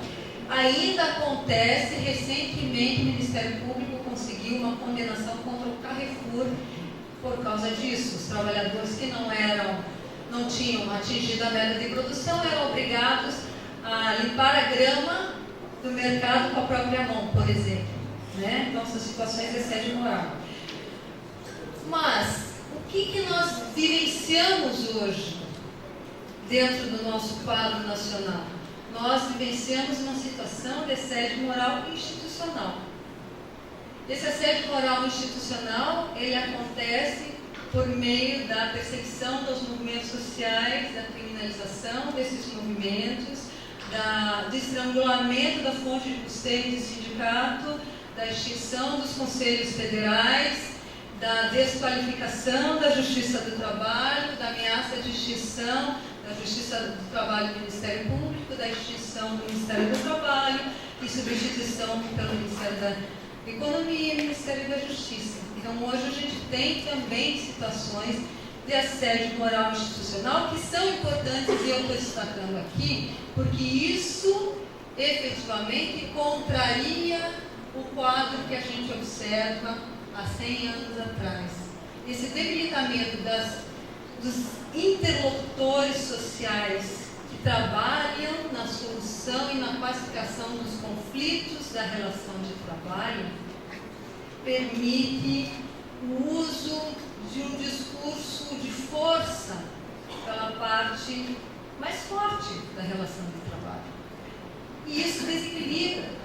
S4: ainda acontece. Recentemente o Ministério Público conseguiu uma condenação contra o Carrefour por causa disso. Os trabalhadores que não tinham atingido a meta de produção eram obrigados a limpar a grama do mercado com a própria mão, por exemplo. Então são situações de assédio moral. Mas o que nós vivenciamos hoje dentro do nosso quadro nacional? Nós vivenciamos uma situação de assédio moral institucional. Esse assédio moral institucional, ele acontece por meio da perseguição dos movimentos sociais, da criminalização desses movimentos, do estrangulamento da fonte de custeio do sindicato, da extinção dos conselhos federais, da desqualificação da Justiça do Trabalho, da ameaça de extinção da Justiça do Trabalho do Ministério Público, da extinção do Ministério do Trabalho e substituição pelo Ministério da Economia e Ministério da Justiça. Então, hoje a gente tem também situações de assédio moral institucional que são importantes e eu estou destacando aqui, porque isso efetivamente contraria o quadro que a gente observa há 100 anos atrás. Esse debilitamento dos interlocutores sociais que trabalham na solução e na pacificação dos conflitos da relação de trabalho permite o uso de um discurso de força pela parte mais forte da relação de trabalho. E isso desequilibra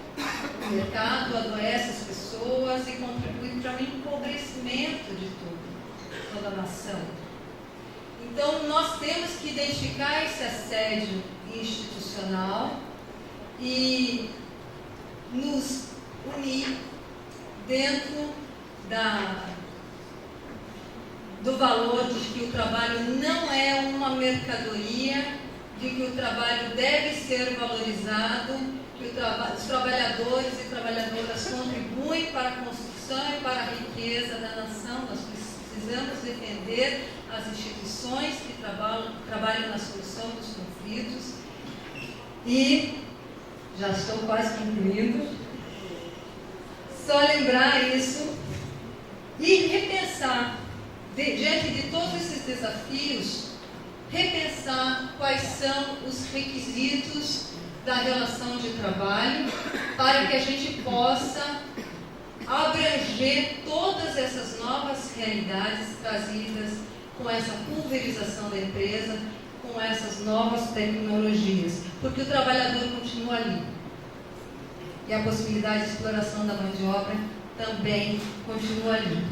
S4: o mercado, adoece as pessoas e contribui para o empobrecimento de toda a nação. Então, nós temos que identificar esse assédio institucional e nos unir dentro do valor de que o trabalho não é uma mercadoria, de que o trabalho deve ser valorizado, que os trabalhadores e trabalhadoras contribuem para a construção e para a riqueza da nação. Nós precisamos defender as instituições que trabalham na solução dos conflitos. E já estou quase concluindo. Só lembrar isso e repensar, diante de todos esses desafios, repensar quais são os requisitos da relação de trabalho para que a gente possa abranger todas essas novas realidades trazidas com essa pulverização da empresa, com essas novas tecnologias, porque o trabalhador continua ali. E a possibilidade de exploração da mão de obra também continua ali.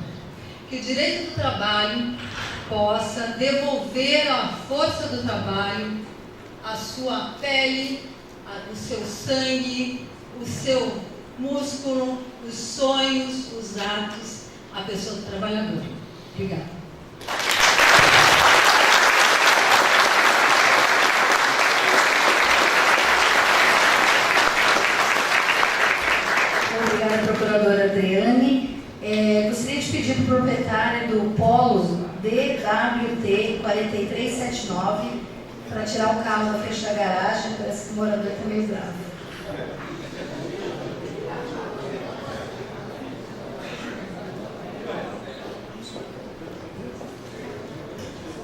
S4: Que o direito do trabalho possa devolver à força do trabalho a sua pele, o seu sangue, o seu músculo, os sonhos, os atos, a pessoa do trabalhador. Obrigada.
S1: Obrigada, procuradora Adriane. Gostaria de pedir para o proprietário do Polo DWT 4379 para tirar o carro da frente da garagem, parece que o morador está meio bravo.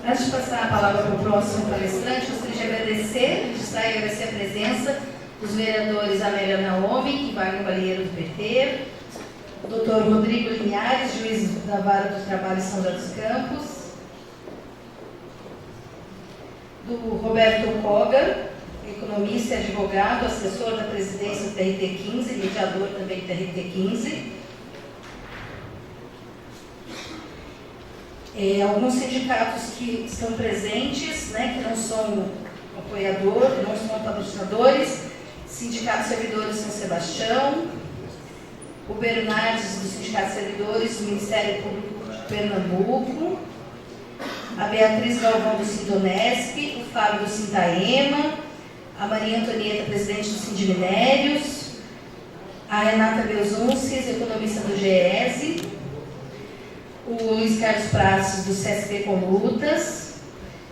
S1: Antes de passar a palavra para o próximo palestrante, gostaria de registrar e agradecer a presença dos vereadores Amélia Naomi e Wagner Balieiro do PT, o Dr. Rodrigo Linhares, juiz da Vara do Trabalho em São José dos Campos, do Roberto Koga, economista e advogado, assessor da presidência do TRT 15, mediador também do TRT 15. Alguns sindicatos que estão presentes, que não são apoiadores, não são patrocinadores, Sindicato Servidores São Sebastião, o Bernardes do Sindicato Servidores do Ministério Público de Pernambuco, a Beatriz Galvão do Sindonesp, o Fábio do Sintaema, a Maria Antonieta, presidente do Sindiminérios, a Renata Belzunces, economista do GESE, o Luiz Carlos Pratos do CSP Colutas,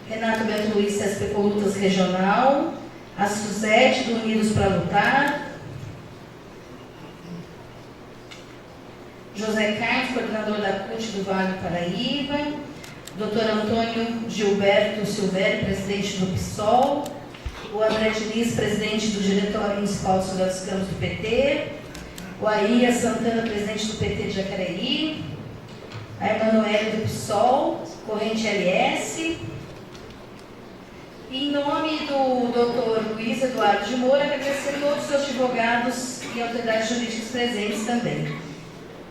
S1: Renato Bento Luiz, CSP Colutas Regional, a Suzete do Unidos para Lutar, José Carlos, coordenador da CUT do Vale do Paraíba, Dr. Antônio Gilberto Silvério, presidente do PSOL, o André Diniz, presidente do Diretório Municipal de São José dos Campos do PT, o Aria Santana, presidente do PT de Jacareí, a Emanuele do PSOL, corrente LS. Em nome do Dr. Luiz Eduardo de Moura, agradecer a todos os advogados e autoridades jurídicas presentes também.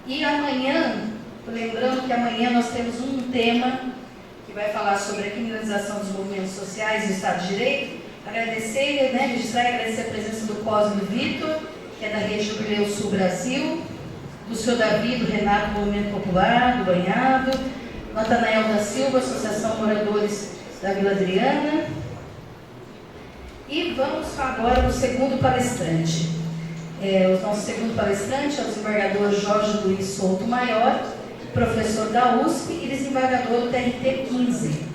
S1: E amanhã, lembrando que amanhã nós temos um tema que vai falar sobre a criminalização dos movimentos sociais e o Estado de Direito, Agradecer, registrar e agradecer a presença do Cosme Vitor, que é da Rede Jubileu Sul Brasil, do seu Davi, do Renato, do Movimento Popular, do Banhado, Natanael da Silva, Associação Moradores da Vila Adriana. E vamos agora para o segundo palestrante. O nosso segundo palestrante é o desembargador Jorge Luiz Souto Maior, professor da USP e desembargador do TRT 15.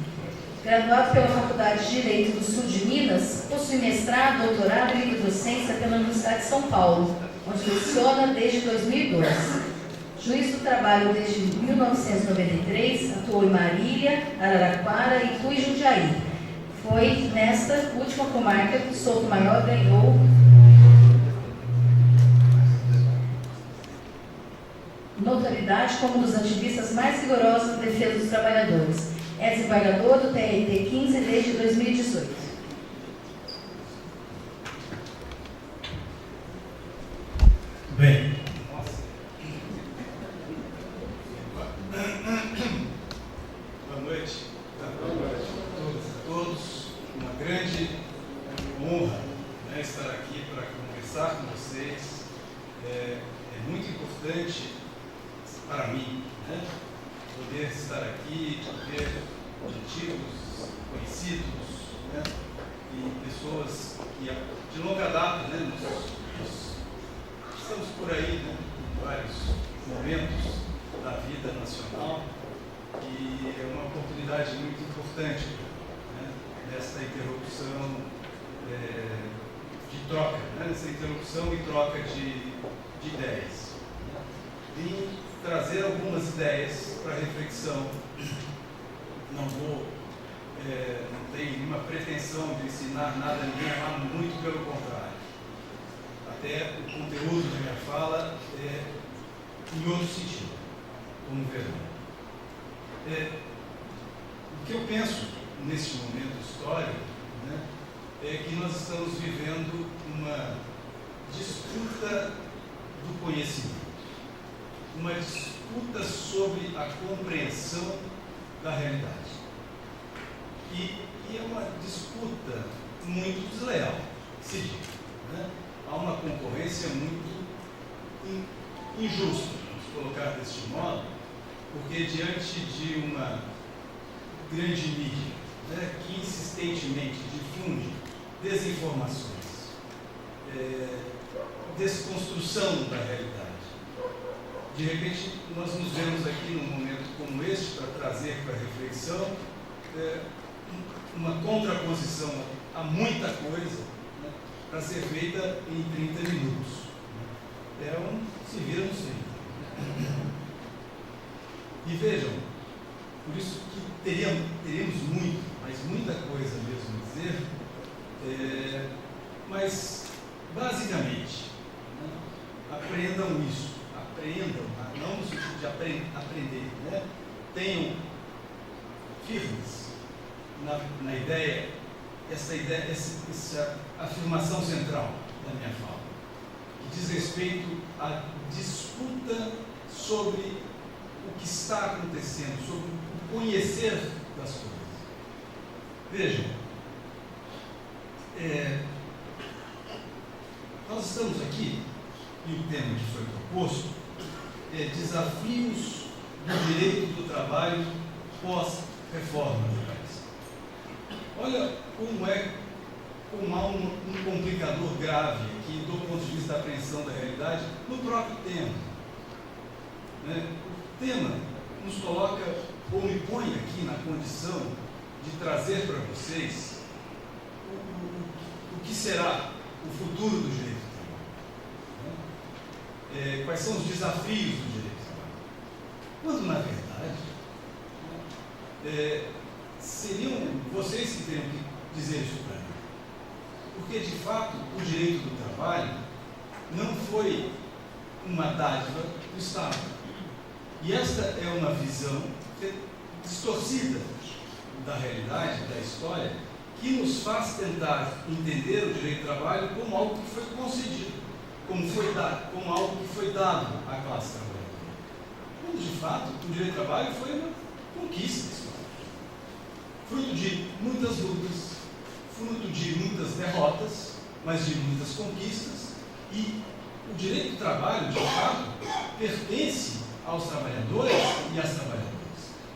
S1: Graduado pela Faculdade de Direito do Sul de Minas, possui mestrado, doutorado e livre docência pela Universidade de São Paulo, onde leciona desde 2002. Juiz do trabalho desde 1993, atuou em Marília, Araraquara, Itu e Jundiaí. Foi nesta última comarca que Souto Maior ganhou notoriedade como um dos ativistas mais rigorosos de defesa dos trabalhadores. É desembargador do TRT 15 desde 2018.
S5: Bem, boa noite a todos. Uma grande honra, estar aqui para conversar com vocês. É muito importante para mim, poder estar aqui, ver objetivos, conhecidos, e pessoas que de longa data, nós estamos por aí, em vários momentos da vida nacional, e é uma oportunidade muito importante nessa interrupção de troca, nessa interrupção e troca de ideias. Vim trazer algumas ideias para reflexão. Não tenho nenhuma pretensão de ensinar nada a ninguém, muito pelo contrário. Até o conteúdo da minha fala é em outro sentido, como verão. O que eu penso neste momento histórico é que nós estamos vivendo uma disputa do conhecimento, uma disputa sobre a compreensão da realidade. E é uma disputa muito desleal, se diz. Há uma concorrência muito injusta, vamos colocar deste modo, porque diante de uma grande mídia que insistentemente difunde desinformações, desconstrução da realidade, de repente nós nos vemos aqui num momento como este para trazer para a reflexão uma contraposição a muita coisa para ser feita em 30 minutos. Se vira no 30. E vejam, por isso que teríamos muito, mas muita coisa mesmo a dizer, mas basicamente, aprendam isso, não no sentido de aprender, tenham firmes na ideia, essa afirmação central da minha fala, que diz respeito à disputa sobre o que está acontecendo, sobre o conhecer das coisas. Vejam, nós estamos aqui, e o tema que foi proposto é desafios do direito do trabalho pós-reforma do país. Olha como há um complicador grave aqui do ponto de vista da apreensão da realidade no próprio tema. O tema nos coloca, ou me põe aqui na condição de trazer para vocês o que será o futuro do direito do trabalho. Quais são os desafios do direito do trabalho? Quando, na verdade, seriam vocês que teriam que dizer isso para mim. Porque, de fato, o direito do trabalho não foi uma dádiva do Estado. E esta é uma visão distorcida da realidade, da história, que nos faz tentar entender o direito do trabalho como algo que foi concedido, como algo que foi dado à classe trabalhadora. Quando, de fato, o direito do trabalho foi uma conquista histórica, fruto de muitas lutas, fruto de muitas derrotas, mas de muitas conquistas, e o direito do trabalho, de fato, pertence aos trabalhadores e às trabalhadoras.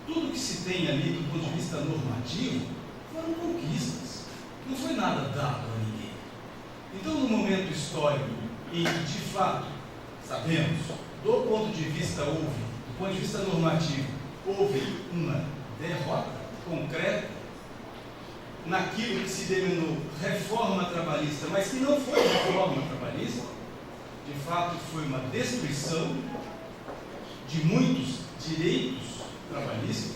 S5: Tudo que se tem ali do ponto de vista normativo foram conquistas, não foi nada dado a ninguém. Então, no momento histórico em que, de fato, sabemos, do ponto de vista normativo, houve uma derrota concreta naquilo que se denominou reforma trabalhista, mas que não foi reforma trabalhista, de fato foi uma destruição de muitos direitos trabalhistas.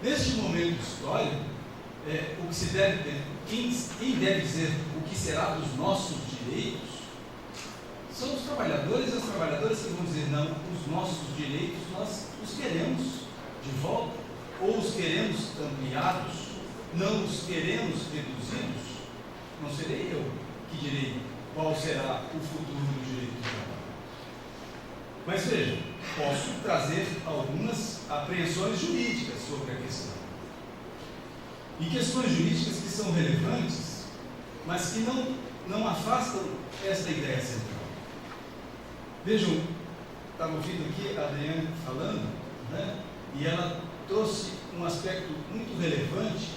S5: Neste momento histórico, o que se deve ter, quem deve dizer o que será dos nossos direitos, são os trabalhadores e as trabalhadoras que vão dizer: não, os nossos direitos nós os queremos de volta, ou os queremos ampliados, não os queremos reduzidos. Não serei eu que direi qual será o futuro do direito do trabalho. Mas veja, posso trazer algumas apreensões jurídicas sobre a questão. E questões jurídicas que são relevantes, mas que não afastam esta ideia central. Vejam, estava ouvindo aqui a Adriane falando, né? E ela trouxe um aspecto muito relevante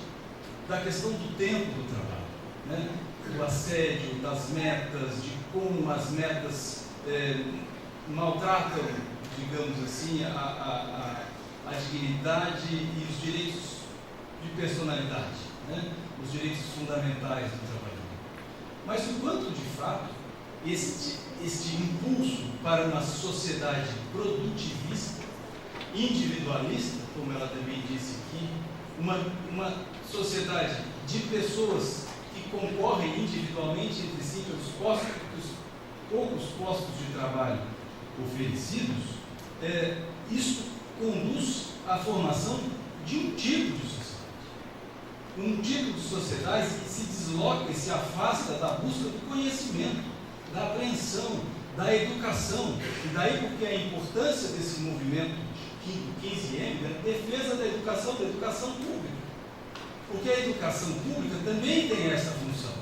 S5: da questão do tempo do trabalho, né? Do assédio, das metas, de como as metas maltratam, digamos assim, a dignidade e os direitos de personalidade, né? Os direitos fundamentais do trabalhador. Mas o quanto, de fato, este impulso para uma sociedade produtivista, individualista, como ela também disse aqui, uma sociedade de pessoas que concorrem individualmente entre si pelos poucos postos de trabalho oferecidos, isso conduz à formação de um tipo de sociedade. Um tipo de sociedade que se desloca e se afasta da busca do conhecimento, da apreensão, da educação. E daí porque a importância desse movimento do 15M, da defesa da educação pública. Porque a educação pública também tem essa função.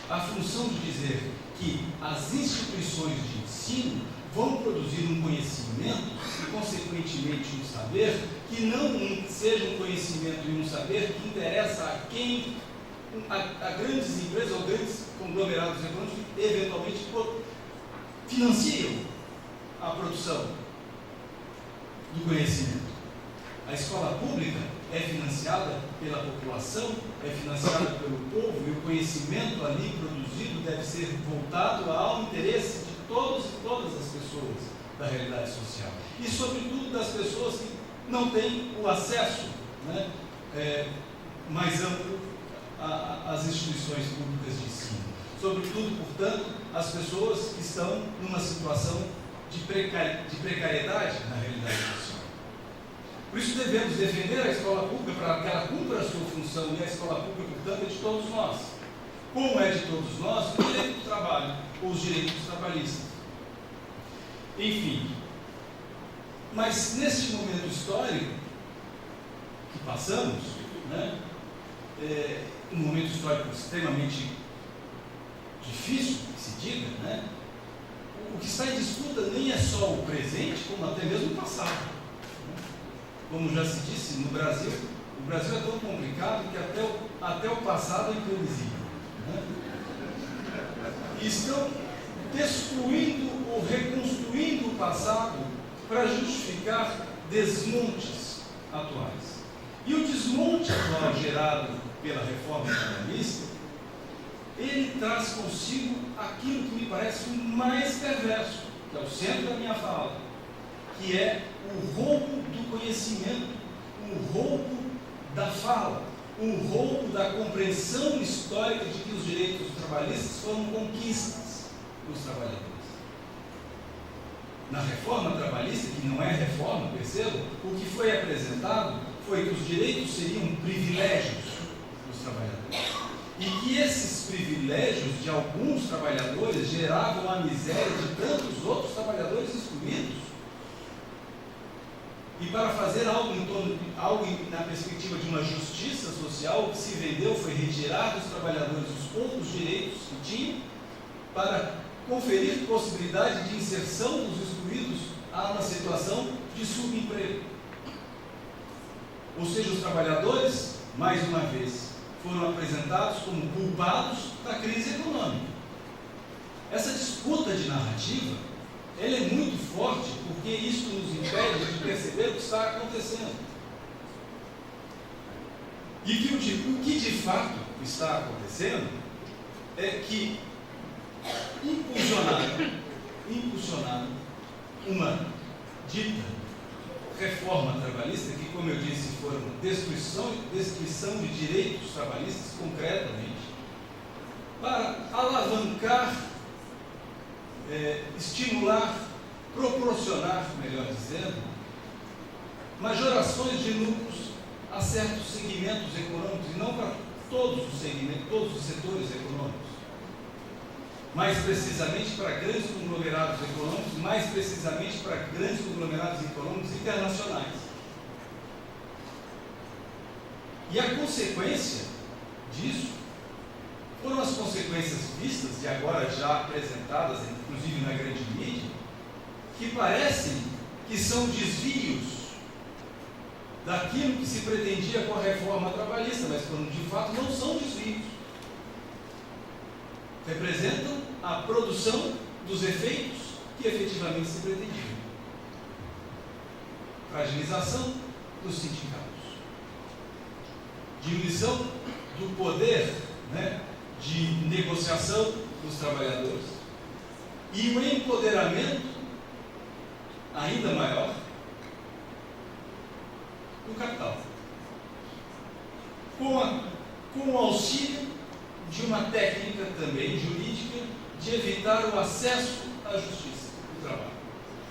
S5: A função de dizer que as instituições de ensino vão produzir um conhecimento e, consequentemente, um saber que não seja um conhecimento e um saber que interessa a quem, a grandes empresas ou grandes conglomerados econômicos que, eventualmente, financiam a produção do conhecimento. A escola pública é financiada pela população, é financiada pelo povo, e o conhecimento ali produzido deve ser voltado ao interesse de todos e todas as pessoas da realidade social. E, sobretudo, das pessoas que não têm o acesso, né, mais amplo às instituições públicas de ensino. Sobretudo, portanto, as pessoas que estão numa situação de precariedade na realidade social. Por isso devemos defender a escola pública para que ela cumpra a sua função, e a escola pública, portanto, é de todos nós. Como é de todos nós o direito do trabalho, ou os direitos trabalhistas. Enfim, mas neste momento histórico que passamos, né, um momento histórico extremamente difícil que se diga, né, o que está em disputa nem é só o presente, como até mesmo o passado. Como já se disse, no Brasil, o Brasil é tão complicado que até o passado é imprevisível. Né? E estão destruindo ou reconstruindo o passado para justificar desmontes atuais. E o desmonte atual gerado pela reforma trabalhista, ele traz consigo aquilo que me parece o mais perverso, que é o centro da minha fala, que é o roubo do conhecimento, o roubo da fala, o roubo da compreensão histórica de que os direitos trabalhistas foram conquistas dos trabalhadores. Na reforma trabalhista, que não é reforma, percebam, o que foi apresentado foi que os direitos seriam privilégios dos trabalhadores. E que esses privilégios de alguns trabalhadores geravam a miséria de tantos outros trabalhadores excluídos. E para fazer algo na perspectiva de uma justiça social, o que se vendeu foi retirar dos trabalhadores os poucos direitos que tinham para conferir possibilidade de inserção dos excluídos a uma situação de subemprego. Ou seja, os trabalhadores, mais uma vez, foram apresentados como culpados da crise econômica. Essa disputa de narrativa, ela é muito forte porque isso nos impede de perceber o que está acontecendo. E que o que de fato está acontecendo é que impulsionaram uma dita reforma trabalhista, que, como eu disse, foram destruição de direitos trabalhistas concretamente, para alavancar, estimular, proporcionar, melhor dizendo, majorações de lucros a certos segmentos econômicos, e não para todos os segmentos, todos os setores econômicos. Mais precisamente para grandes conglomerados econômicos, mais precisamente para grandes conglomerados econômicos internacionais. E a consequência disso foram as consequências vistas e agora já apresentadas, inclusive na grande mídia, que parecem que são desvios daquilo que se pretendia com a reforma trabalhista, mas quando de fato não são desvios. Representam a produção dos efeitos que efetivamente se pretendiam. Fragilização dos sindicatos, diminuição do poder, de negociação dos trabalhadores e o empoderamento ainda maior do capital, com o auxílio de uma técnica também jurídica de evitar o acesso à justiça do trabalho,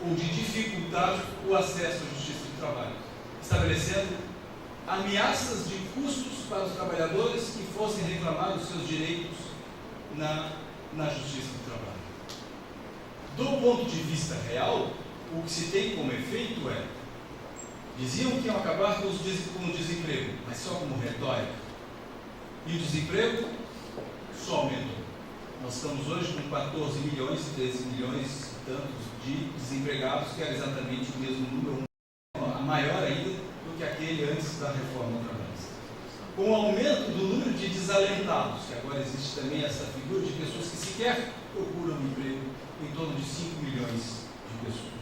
S5: ou de dificultar o acesso à justiça do trabalho, estabelecendo ameaças de custos para os trabalhadores que fossem reclamar os seus direitos na justiça do trabalho. Do ponto de vista real, o que se tem como efeito é, diziam que iam acabar com o desemprego, mas só como retórica. E o desemprego só aumentou. Nós estamos hoje com 14 milhões, 13 milhões e tantos de desempregados, que era exatamente o mesmo número, maior ainda do que aquele antes da reforma trabalhista. Com o aumento do número de desalentados, que agora existe também essa figura de pessoas que sequer procuram emprego, em torno de 5 milhões de pessoas.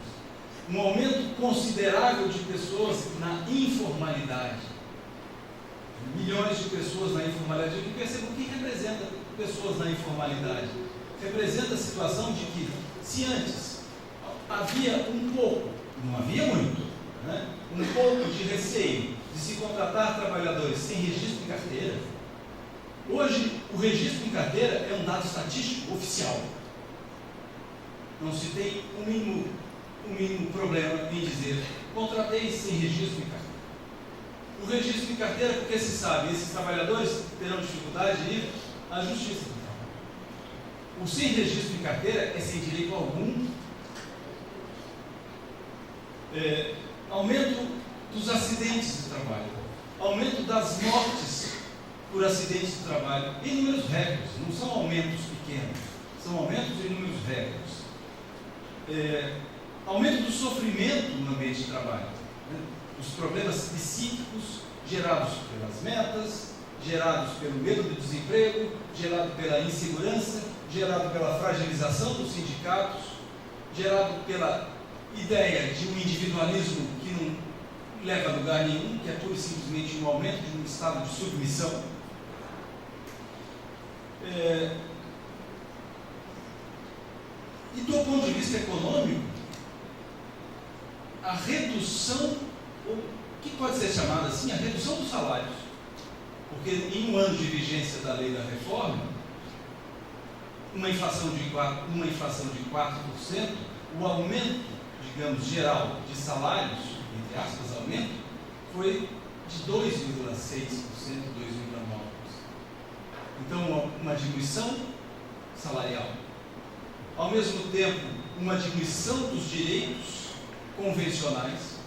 S5: Um aumento considerável de pessoas na informalidade. Milhões de pessoas na informalidade. E perceba o que representa pessoas na informalidade. Representa a situação de que, se antes havia um pouco, não havia muito, um pouco de receio de se contratar trabalhadores sem registro em carteira, hoje o registro em carteira é um dado estatístico oficial. Não se tem um mínimo problema em dizer contratei sem registro em carteira. O registro em carteira, porque se sabe, esses trabalhadores terão dificuldade de ir à justiça do trabalho. O sem registro em carteira é sem direito algum. Aumento dos acidentes de trabalho, aumento das mortes por acidentes de trabalho, em números recordes, não são aumentos pequenos, são aumentos em números recordes. Aumento do sofrimento no ambiente de trabalho, os problemas psíquicos gerados pelas metas, gerados pelo medo do desemprego, gerado pela insegurança, gerado pela fragilização dos sindicatos, gerado pela ideia de um individualismo que não leva a lugar nenhum, que é pura e simplesmente um aumento de um estado de submissão. E do ponto de vista econômico, a redução, ou que pode ser chamada assim, a redução dos salários. Porque em um ano de vigência da lei da reforma, uma inflação de 4%, o aumento, digamos, geral de salários, entre aspas, aumento, foi de 2,6%, 2,9%. Então, uma diminuição salarial. Ao mesmo tempo, uma diminuição dos direitos convencionais,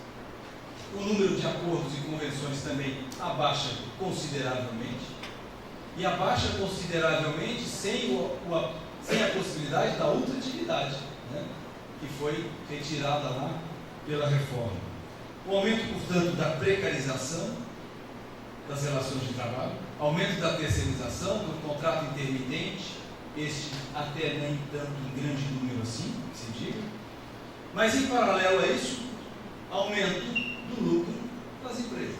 S5: o número de acordos e convenções também abaixa consideravelmente, e abaixa consideravelmente sem a possibilidade da ultratividade, né, que foi retirada lá pela reforma. O aumento, portanto, da precarização das relações de trabalho, aumento da terceirização, do contrato intermitente, este até nem tanto em grande número assim, que se diga, mas em paralelo a isso, aumento do lucro das empresas.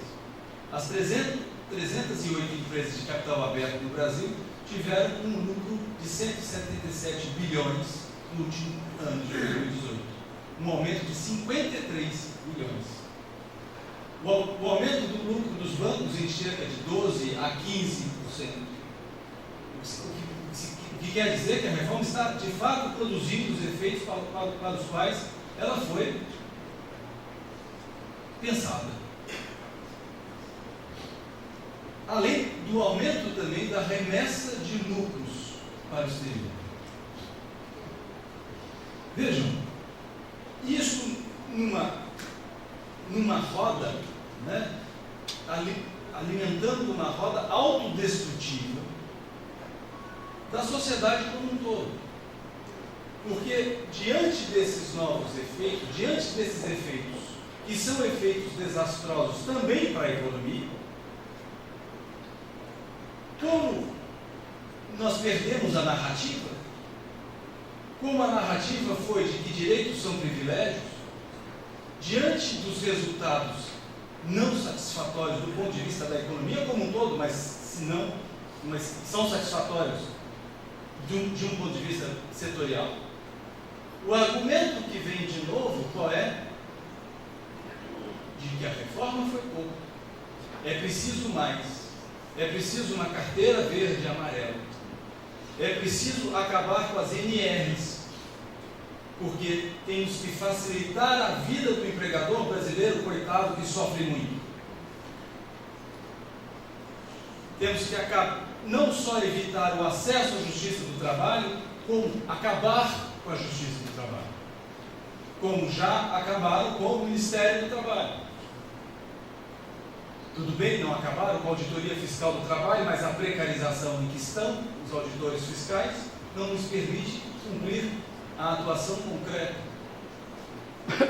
S5: As 308 empresas de capital aberto no Brasil tiveram um lucro de 177 bilhões no último ano de 2018, um aumento de 53 bilhões. O aumento do lucro dos bancos em cerca de 12% a 15%. O que quer dizer que a reforma está, de fato, produzindo os efeitos para os quais ela foi pensada. Além do aumento também da remessa de lucros para o exterior. Vejam, isso numa roda, né, alimentando uma roda autodestrutiva da sociedade como um todo. Porque diante desses novos efeitos, diante desses efeitos, que são efeitos desastrosos também para a economia, como nós perdemos a narrativa, como a narrativa foi de que direitos são privilégios, diante dos resultados não satisfatórios do ponto de vista da economia como um todo, mas são satisfatórios de um ponto de vista setorial, o argumento que vem de novo, qual é? De que a reforma foi pouco. É preciso mais. É preciso uma carteira verde e amarela. É preciso acabar com as NRs, porque temos que facilitar a vida do empregador brasileiro, coitado, que sofre muito. Temos que não só evitar o acesso à justiça do trabalho, como acabar com a justiça do trabalho, como já acabaram com o Ministério do Trabalho. Tudo bem, não acabaram com a auditoria fiscal do trabalho, mas a precarização em que estão os auditores fiscais não nos permite cumprir a atuação concreta.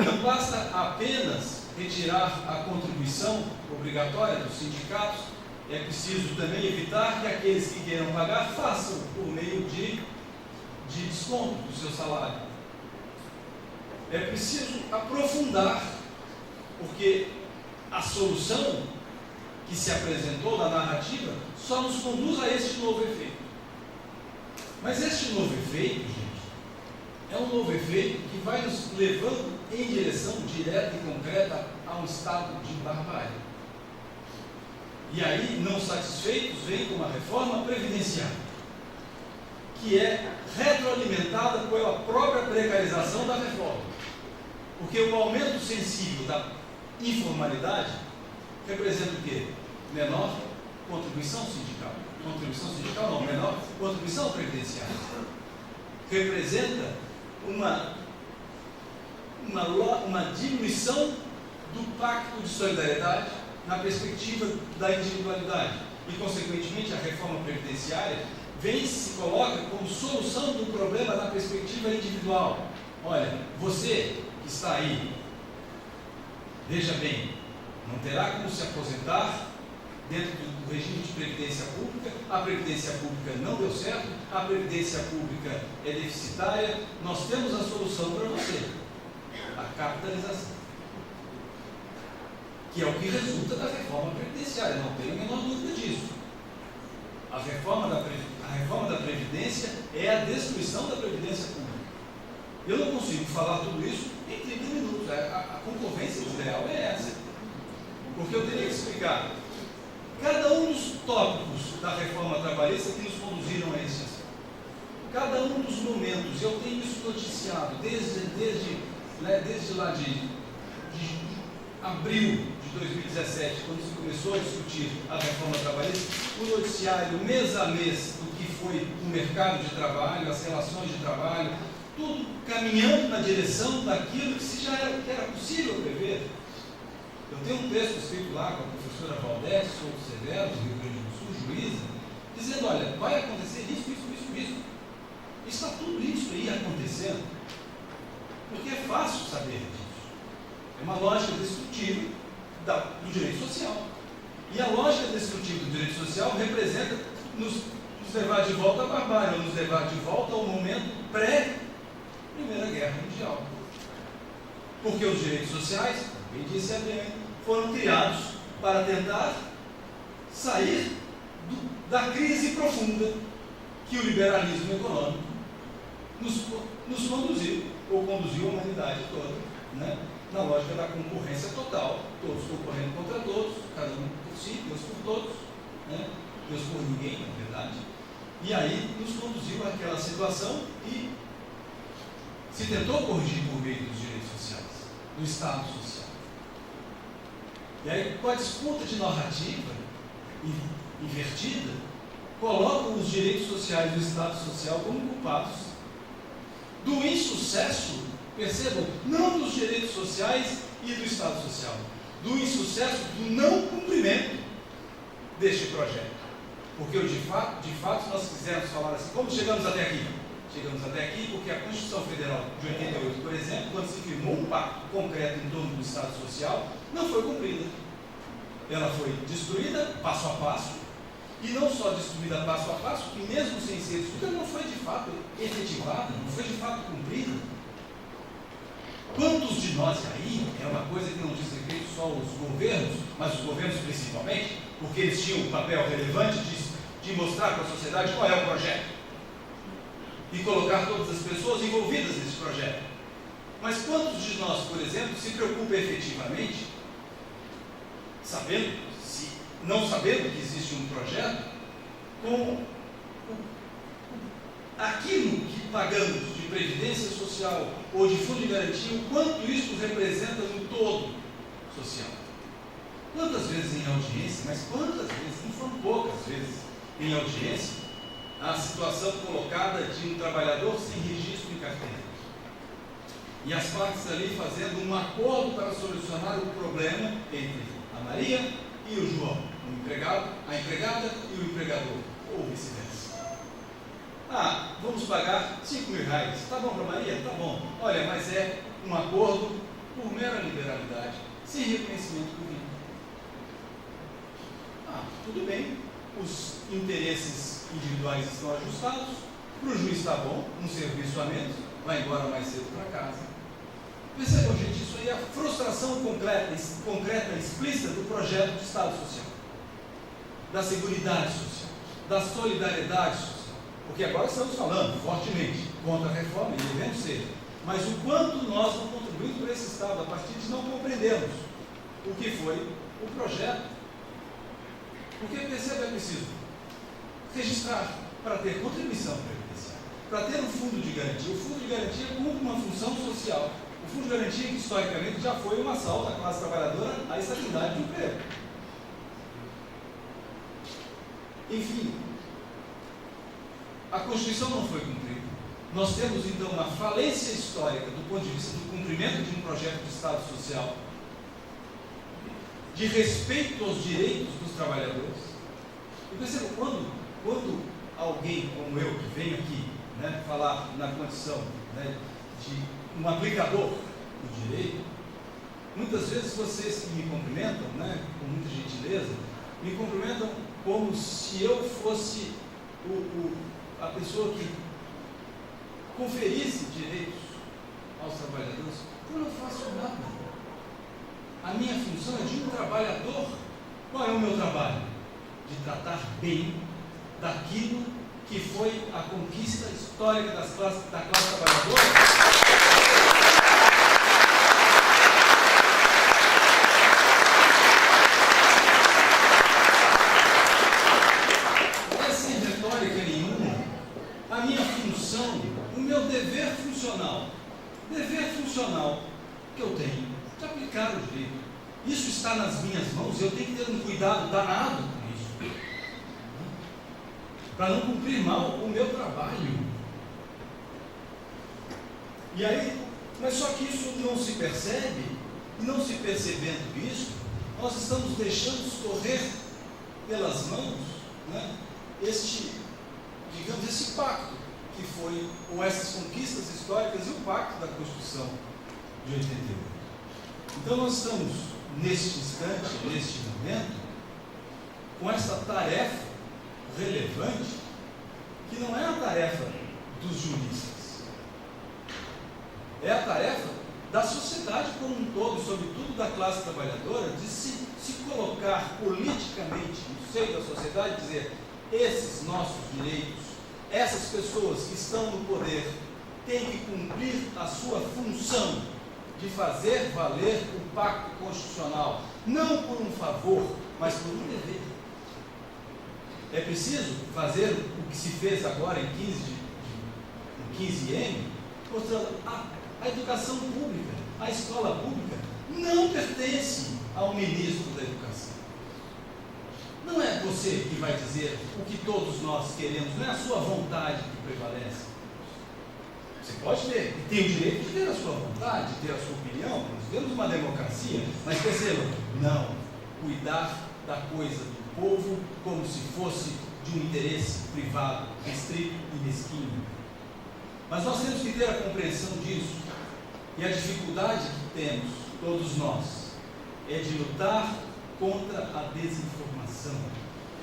S5: Não basta apenas retirar a contribuição obrigatória dos sindicatos, é preciso também evitar que aqueles que queiram pagar façam por meio de desconto do seu salário. É preciso aprofundar, porque a solução que se apresentou na narrativa só nos conduz a este novo efeito. Mas este novo efeito, gente, é um novo efeito que vai nos levando em direção direta e concreta a um estado de barbárie. E aí, não satisfeitos, vem com uma reforma previdenciária, que é retroalimentada pela própria precarização da reforma. Porque o aumento sensível da informalidade representa o quê? Menor contribuição sindical. Contribuição sindical não, menor contribuição previdenciária. Representa uma diminuição do pacto de solidariedade na perspectiva da individualidade. E, consequentemente, a reforma previdenciária se coloca como solução do problema na perspectiva individual. Olha, você que está aí, veja bem, não terá como se aposentar dentro do regime de previdência pública, a previdência pública não deu certo, a previdência pública é deficitária, nós temos a solução para você, a capitalização, que é o que resulta da reforma previdenciária, não tenho a menor dúvida disso. A reforma da Previdência é a destruição da Previdência Pública. Eu não consigo falar tudo isso em 30 minutos, a concorrência ideal é essa. Porque eu teria que explicar cada um dos tópicos da reforma trabalhista que nos conduziram a esse assunto. Cada um dos momentos, eu tenho isso noticiado desde lá de abril de 2017, quando se começou a discutir a reforma trabalhista, o noticiário mês a mês do que foi o mercado de trabalho, as relações de trabalho, tudo caminhando na direção daquilo que já era possível prever. Eu tenho um texto escrito lá com a professora Valdete Souto Severo, do Rio Grande do Sul, juíza, dizendo, olha, vai acontecer isso. Está tudo isso aí acontecendo, porque é fácil saber disso. É uma lógica destrutiva do direito social. E a lógica destrutiva do direito social representa nos levar de volta à barbárie, ou nos levar de volta ao momento pré-Primeira Guerra Mundial. Porque os direitos sociais, como bem disse a Adriane, foram criados para tentar sair da crise profunda que o liberalismo econômico nos conduziu, ou conduziu a humanidade toda, né? Na lógica da concorrência total, todos concorrendo contra todos, cada um por si, Deus por todos, né? Deus por ninguém, na verdade. E aí nos conduziu àquela situação e se tentou corrigir por meio dos direitos sociais, do Estado social. E aí, com a disputa de narrativa invertida, colocam os direitos sociais do Estado social como culpados do insucesso, percebam, não dos direitos sociais e do Estado social, do insucesso, do não cumprimento deste projeto. Porque de fato nós quisermos falar assim, como chegamos até aqui? Chegamos até aqui porque a Constituição Federal de 88, por exemplo, quando se firmou um pacto concreto em torno do Estado Social, não foi cumprida. Ela foi destruída passo a passo, e não só destruída passo a passo, que mesmo sem ser destruída, não foi de fato efetivada, não foi de fato cumprida. Quantos de nós aí, é uma coisa que não diz respeito só aos governos, mas os governos principalmente, porque eles tinham um papel relevante de mostrar para a sociedade qual é o projeto e colocar todas as pessoas envolvidas nesse projeto. Mas quantos de nós, por exemplo, se preocupam efetivamente, não sabendo que existe um projeto, com aquilo que pagamos de previdência social ou de fundo de garantia, o quanto isso representa no todo social? Quantas vezes em audiência, mas quantas vezes, não foram poucas vezes em audiência, a situação colocada de um trabalhador sem registro em carteira. E as partes ali fazendo um acordo para solucionar o problema entre a Maria e o João, o empregado, a empregada e o empregador, ou vice-versa. Vamos pagar R$5.000. Tá bom para Maria? Tá bom. Olha, mas é um acordo por mera liberalidade, sem reconhecimento do vínculo. Tudo bem, os interesses individuais estão ajustados, para o juiz está bom, um serviço a menos, vai embora mais cedo para casa. Percebam, gente, isso aí é a frustração concreta e explícita do projeto de Estado Social, da Seguridade Social, da solidariedade social. Porque agora estamos falando fortemente contra a reforma e devemos ser, mas o quanto nós não contribuímos para esse Estado a partir de não compreendermos o que foi o projeto. Porque percebe, é preciso registrar para ter contribuição previdenciária, para ter um fundo de garantia. O fundo de garantia cumpre uma função social. O fundo de garantia, que historicamente já foi um assalto à classe trabalhadora à estabilidade de emprego. Enfim, a Constituição não foi cumprida. Nós temos então uma falência histórica do ponto de vista do cumprimento de um projeto de Estado social, de respeito aos direitos dos trabalhadores. Eu percebo quando alguém como eu, que venho aqui, né, falar na condição, né, de um aplicador do direito, muitas vezes vocês que me cumprimentam, né, com muita gentileza, me cumprimentam como se eu fosse a pessoa que conferisse direitos aos trabalhadores. Eu não faço nada. A minha função é de um trabalhador. Qual é o meu trabalho? De tratar bem daquilo que foi a conquista histórica da classe trabalhadora. Sem retórica nenhuma, a minha função, o meu dever funcional que eu tenho de aplicar o direito. Isso está nas minhas mãos, eu tenho que ter um cuidado danado com isso, para não cumprir mal o meu trabalho. E aí, mas só que isso não se percebe, e não se percebendo isso, nós estamos deixando escorrer pelas mãos, né, esse pacto que foi, com essas conquistas históricas e o pacto da Constituição de 88. Então nós estamos, neste instante, neste momento, com essa tarefa relevante, que não é a tarefa dos juristas, é a tarefa da sociedade como um todo, sobretudo da classe trabalhadora, de se colocar politicamente no seio da sociedade e dizer: esses nossos direitos, essas pessoas que estão no poder têm que cumprir a sua função de fazer valer o pacto constitucional, não por um favor, mas por um dever. É preciso fazer o que se fez agora em 15M, mostrando a educação pública, a escola pública não pertence ao ministro da Educação. Não é você que vai dizer o que todos nós queremos, não é a sua vontade que prevalece. Você pode ter, e tem o direito de ter a sua vontade, de ter a sua opinião, nós temos uma democracia, mas percebam, não, cuidar da coisa do povo como se fosse de um interesse privado, restrito e mesquinho. Mas nós temos que ter a compreensão disso, e a dificuldade que temos, todos nós, é de lutar contra a desinformação,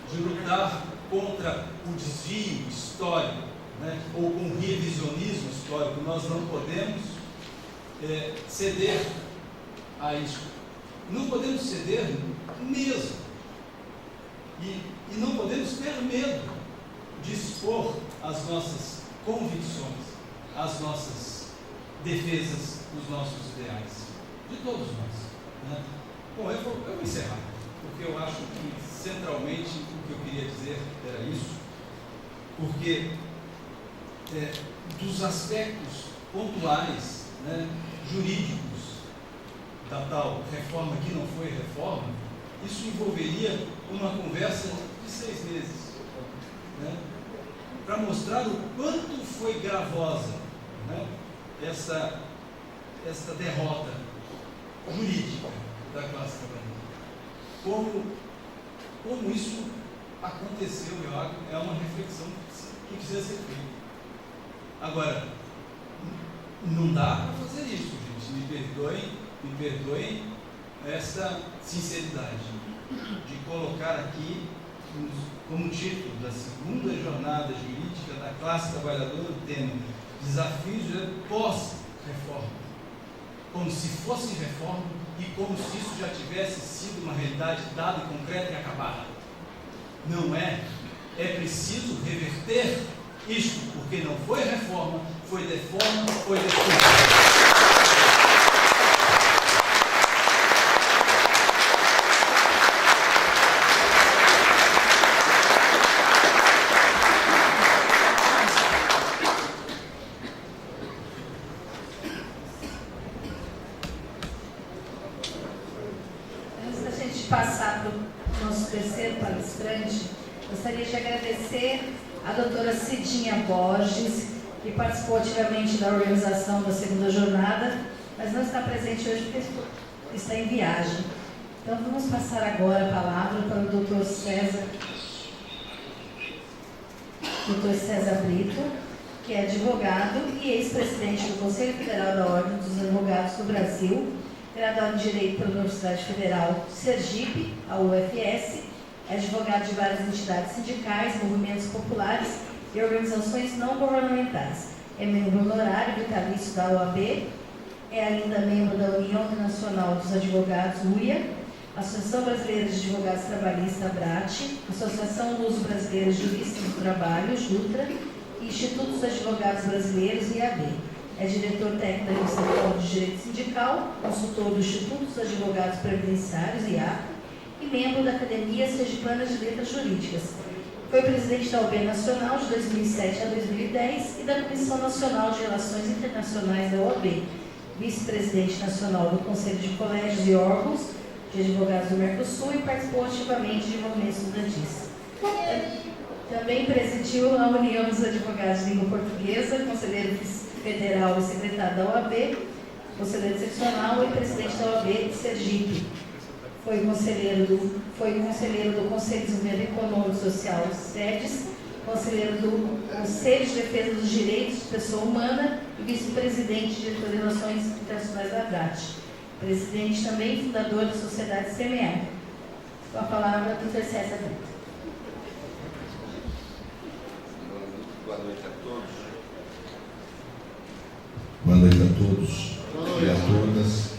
S5: de lutar contra o desvio histórico, né, ou com o revisionismo histórico. Nós não podemos ceder a isso. Não podemos ceder mesmo. E não podemos ter medo de expor as nossas convicções, as nossas defesas dos nossos ideais, de todos nós, né? Bom, eu vou encerrar, porque eu acho que centralmente o que eu queria dizer era isso, porque dos aspectos pontuais, né, jurídicos da tal reforma que não foi reforma, isso envolveria uma conversa de 6 meses, né, para mostrar o quanto foi gravosa, né, essa derrota jurídica da classe trabalhadora. Como isso aconteceu, eu acho, é uma reflexão que precisa ser feita. Agora, não dá para fazer isso, gente. Me perdoem essa sinceridade de colocar aqui como título da segunda jornada jurídica da classe trabalhadora o tema Desafios pós-reforma, como se fosse reforma e como se isso já tivesse sido uma realidade dada, concreta e acabada. Não é. É preciso reverter isto, porque não foi reforma, foi deforma, foi destruição.
S1: Passar para o nosso terceiro palestrante, gostaria de agradecer a doutora Cidinha Borges, que participou ativamente da organização da segunda jornada, mas não está presente hoje porque está em viagem. Então vamos passar agora a palavra para o doutor César Brito, que é advogado e ex-presidente do Conselho Federal da Ordem dos Advogados do Brasil, graduado em Direito pela Universidade Federal Sergipe, a UFS, é advogado de várias entidades sindicais, movimentos populares e organizações não governamentais. É membro honorário vitalício da OAB, é ainda membro da União Nacional dos Advogados, UIA, Associação Brasileira de Advogados Trabalhistas, ABRAT, Associação Luso-Brasileira de Juristas do Trabalho, JUTRA, e Instituto dos Advogados Brasileiros, IAB. É diretor técnico da Revista Fórum de Direito Sindical, consultor do Instituto dos Advogados Previdenciários, IAP, e membro da Academia Sergipana de Letras Jurídicas. Foi presidente da OAB Nacional de 2007 a 2010 e da Comissão Nacional de Relações Internacionais da OAB, vice-presidente nacional do Conselho de Colégios e Órgãos de Advogados do Mercosul e participou ativamente de movimentos estudantis. Também presidiu a União dos Advogados de Língua Portuguesa, conselheiro federal e secretário da OAB, conselheiro seccional e presidente da OAB de Sergipe. foi conselheiro do Conselho de Desenvolvimento Econômico e Social, SEDES, conselheiro do Conselho de Defesa dos Direitos de Pessoa Humana e vice-presidente de Diretoria de Relações Internacionais da ABRAT. Presidente também e fundador da Sociedade CMR. Com a palavra, do César Brito.
S6: Boa noite a todos.
S7: Boa noite a todos e a todas.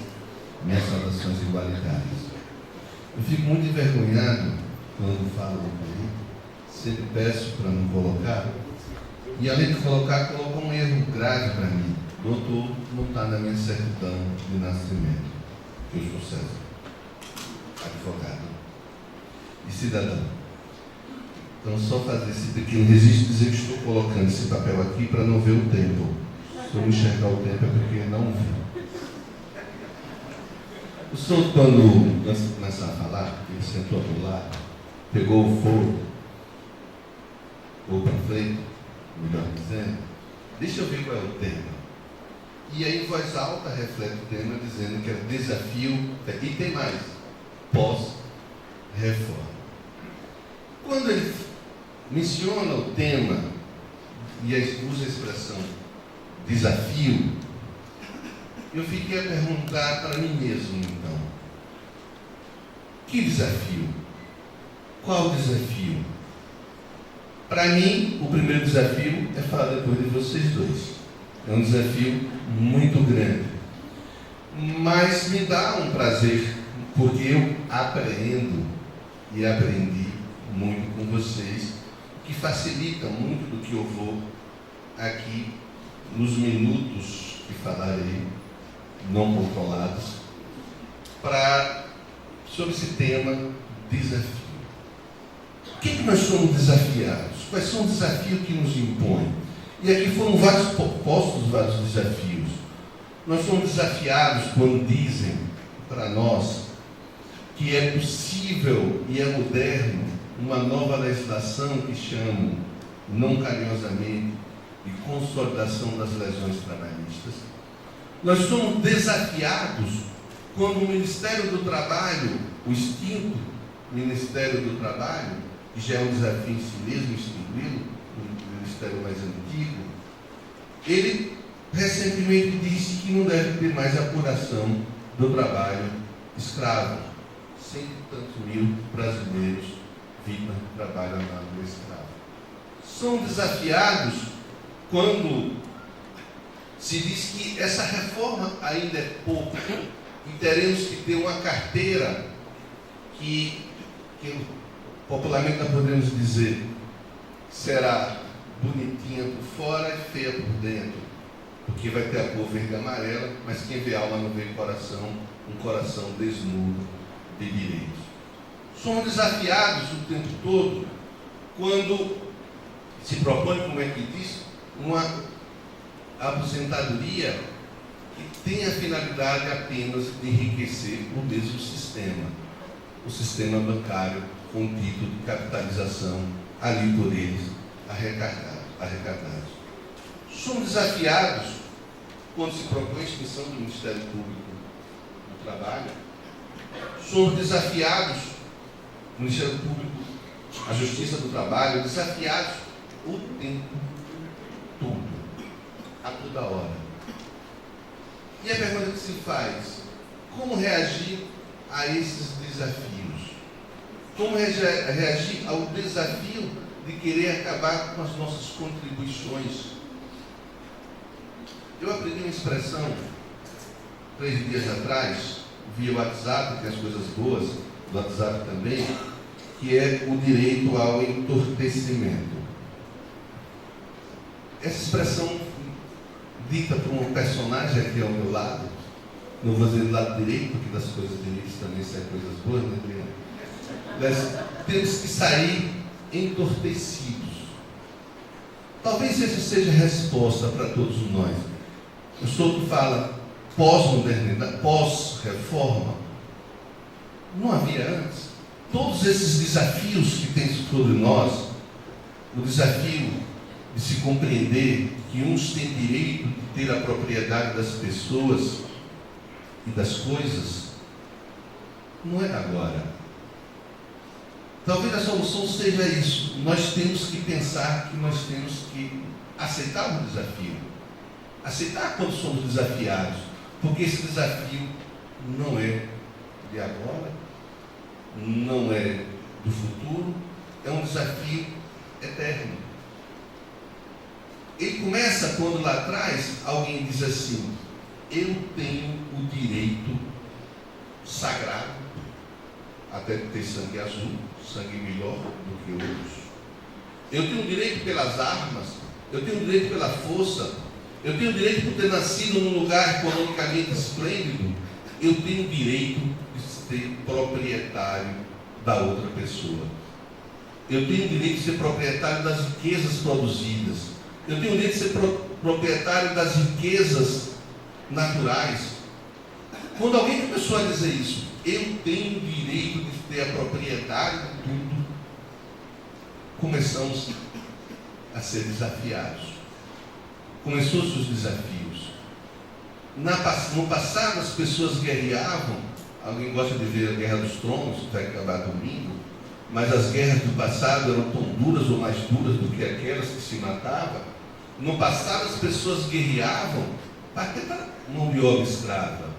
S7: Minhas saudações igualitárias. Eu fico muito envergonhado quando falo do direito. Sempre peço para não colocar. E além de colocar, coloca um erro grave para mim. Doutor não está na minha certidão de nascimento. Eu sou César, advogado e cidadão. Então, só fazer esse pequeno registro, dizer que estou colocando esse papel aqui para não ver o tempo. Se eu não enxergar o tempo é porque não vi. O senhor, quando antes de começar a falar, ele sentou do lado, pegou o foro, ou para frente, melhor dizendo, deixa eu ver qual é o tema. E aí, em voz alta, reflete o tema, dizendo que é desafio, e tem mais, pós-reforma. Quando ele menciona o tema e usa a expressão desafio, eu fiquei a perguntar para mim mesmo, então, que desafio? Qual desafio? Para mim, o primeiro desafio é falar depois de vocês dois. É um desafio muito grande, mas me dá um prazer, porque eu aprendo e aprendi muito com vocês, que facilita muito do que eu vou aqui nos minutos que falarei, não controlados, sobre esse tema, desafio. O que nós somos desafiados? Quais são os desafios que nos impõem? E aqui foram postos vários desafios. Nós somos desafiados quando dizem para nós que é possível e é moderno uma nova legislação que chamam, não carinhosamente, de consolidação das lesões trabalhistas. Nós somos desafiados quando o Ministério do Trabalho, o extinto Ministério do Trabalho, que já é um desafio em si mesmo, extingui-lo, o Ministério mais antigo, ele recentemente disse que não deve ter mais apuração do trabalho escravo. 100 e tantos mil brasileiros vítimas de trabalho análogo escravo. São desafiados quando se diz que essa reforma ainda é pouco e teremos que ter uma carteira que popularmente nós podemos dizer será bonitinha por fora e feia por dentro, porque vai ter a cor verde e amarela, mas quem vê alma não vê coração, um coração desnudo de direitos. Somos desafiados o tempo todo quando se propõe, como é que diz, uma aposentadoria que tem a finalidade apenas de enriquecer o mesmo sistema, o sistema bancário com título de capitalização ali por eles arrecadados. Somos desafiados quando se propõe a extinção do Ministério Público do Trabalho. Somos desafiados, o Ministério Público, a Justiça do Trabalho, desafiados o tempo todo, a toda hora. E a pergunta que se faz: como reagir a esses desafios? Como reagir ao desafio de querer acabar com as nossas contribuições? Eu aprendi uma expressão 3 dias atrás, via WhatsApp, que é as coisas boas do WhatsApp também, que é o direito ao entorpecimento. Essa expressão dita por um personagem aqui ao meu lado, não vou dizer do lado direito, porque das coisas direitas também saem coisas boas, né, Adriano? Mas temos que sair entorpecidos. Talvez essa seja a resposta para todos nós. O senhor que fala pós-modernidade, pós-reforma, não havia antes. Todos esses desafios que tem sobre nós, o desafio de se compreender que uns têm direito de ter a propriedade das pessoas e das coisas, não é agora. Talvez a solução seja isso. Nós temos que pensar que nós temos que aceitar o desafio. Aceitar quando somos desafiados. Porque esse desafio não é de agora, não é do futuro, é um desafio eterno. Ele começa quando lá atrás alguém diz assim: eu tenho o direito sagrado até de ter sangue azul, sangue melhor do que outros. Eu tenho o direito pelas armas, eu tenho o direito pela força, eu tenho o direito por ter nascido num lugar economicamente esplêndido, eu tenho o direito de ser proprietário da outra pessoa. Eu tenho o direito de ser proprietário das riquezas produzidas. Eu tenho o direito de ser proprietário das riquezas naturais. Quando alguém começou a dizer isso, eu tenho o direito de ter a propriedade de tudo, começamos a ser desafiados. Começou-se os desafios. No passado as pessoas guerreavam. Alguém gosta de ver a Guerra dos Tronos, que vai acabar domingo, mas as guerras do passado eram tão duras ou mais duras do que aquelas que se matavam. No passado as pessoas guerreavam para ter mão de obra escrava.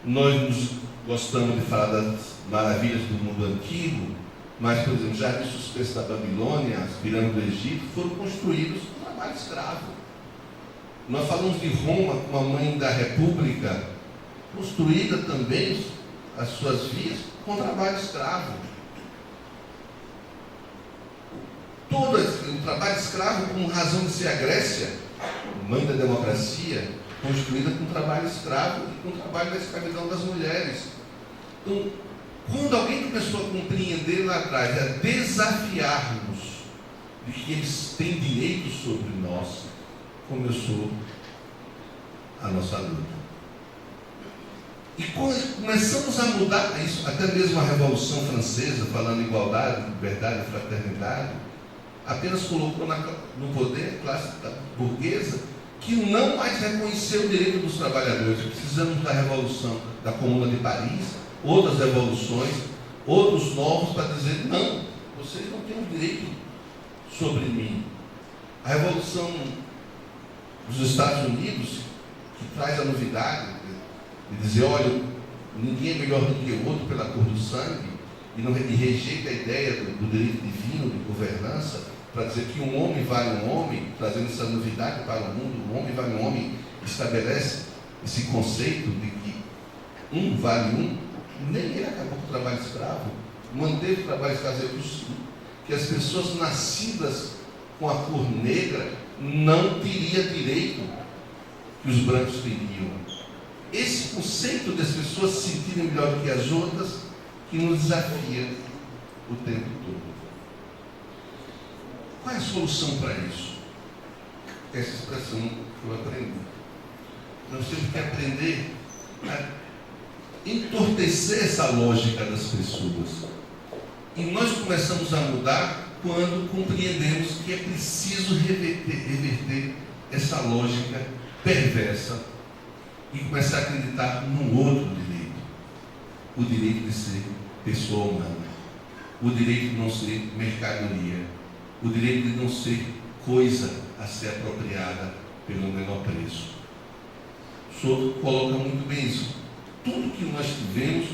S7: Nós gostamos de falar das maravilhas do mundo antigo, mas, por exemplo, já de suspense da Babilônia, as pirâmides do Egito foram construídas com trabalho escravo. Nós falamos de Roma como a mãe da República, construída também as suas vias com trabalho escravo. Todo o trabalho escravo, com razão de ser a Grécia, mãe da democracia, construída com trabalho escravo e com trabalho da escravidão das mulheres. Então, quando alguém começou a compreender lá atrás, a desafiarmos de que eles têm direito sobre nós, começou a nossa luta. E começamos a mudar isso, até mesmo a Revolução Francesa, falando em igualdade, liberdade e fraternidade, apenas colocou no poder a classe burguesa, que não mais reconheceu o direito dos trabalhadores. Precisamos da Revolução da Comuna de Paris, outras revoluções, outros novos, para dizer: não, vocês não têm o direito sobre mim. A Revolução dos Estados Unidos, que traz a novidade de dizer: olha, ninguém é melhor do que o outro pela cor do sangue, e rejeita a ideia do direito divino de governança, para dizer que um homem vale um homem, trazendo essa novidade para o mundo. Um homem vale um homem, estabelece esse conceito de que um vale um. Nem ele acabou com o trabalho escravo, manteve o trabalho escravo, que as pessoas nascidas com a cor negra não teriam direito que os brancos teriam. Esse conceito das pessoas se sentirem melhor do que as outras, que nos desafia o tempo todo. Qual é a solução para isso? Essa expressão que eu aprendi. Nós temos que aprender a entorpecer essa lógica das pessoas. E nós começamos a mudar quando compreendemos que é preciso reverter essa lógica perversa e começar a acreditar num outro direito. O direito de ser pessoa humana. O direito de não ser mercadoria. O direito de não ser coisa a ser apropriada pelo menor preço. O senhor coloca muito bem isso. Tudo que nós tivemos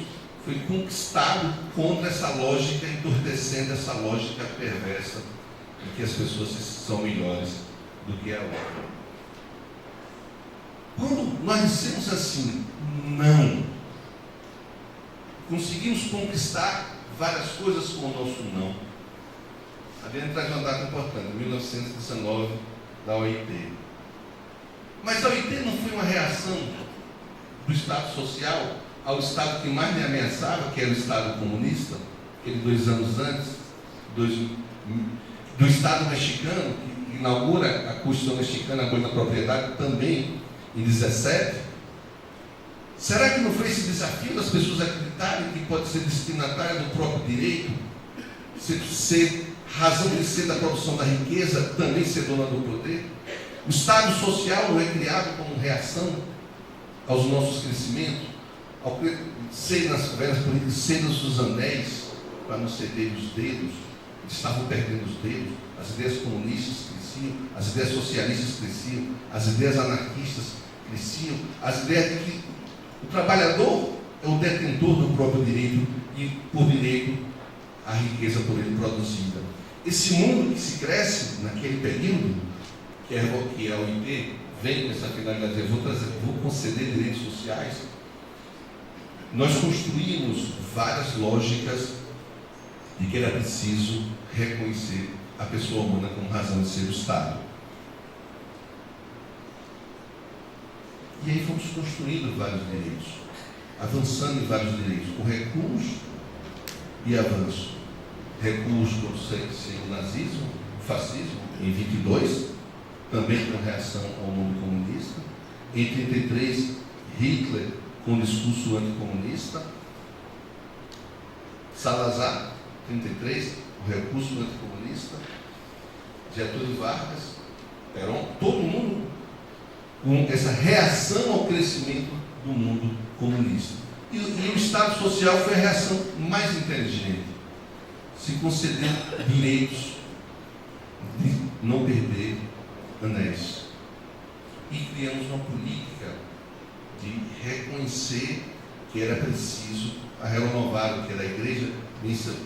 S7: foi conquistado contra essa lógica, entorpecendo essa lógica perversa de que as pessoas são melhores do que a outra. Quando nós dissemos assim, não, conseguimos conquistar várias coisas com o nosso não. A Adriana traz uma data importante, 1919, da OIT. Mas a OIT não foi uma reação do Estado Social ao Estado que mais me ameaçava, que era o Estado comunista, aquele 2 anos antes, do Estado mexicano, que inaugura a Constituição mexicana, a coisa da propriedade, também em 17. Será que não foi esse desafio das pessoas acreditarem que pode ser destinatária do próprio direito, ser razão de ser da produção da riqueza, também ser dona do poder? O Estado social não é criado como reação aos nossos crescimentos, sei nas velhas políticas, cedam-se os anéis para não ceder os dedos, eles estavam perdendo os dedos, as ideias comunistas cresciam, as ideias socialistas cresciam, as ideias anarquistas cresciam, as ideias de que o trabalhador é o detentor do próprio direito e, por direito, a riqueza por ele produzida. Esse mundo que se cresce naquele período, que a OIT vem com essa finalidade, vou conceder direitos sociais, nós construímos várias lógicas de que era preciso reconhecer a pessoa humana como razão de ser o Estado. E aí fomos construindo vários direitos, avançando em vários direitos, com recurso e avanço. Recurso contra o nazismo, o fascismo, em 22, também com reação ao mundo comunista. Em 33, Hitler com discurso anticomunista. Salazar, 33, o recurso anticomunista. Getúlio Vargas, Perón, todo mundo com essa reação ao crescimento do mundo comunista. E o Estado Social foi a reação mais inteligente. Se conceder direitos de não perder anéis. E criamos uma política de reconhecer que era preciso renovar o que a igreja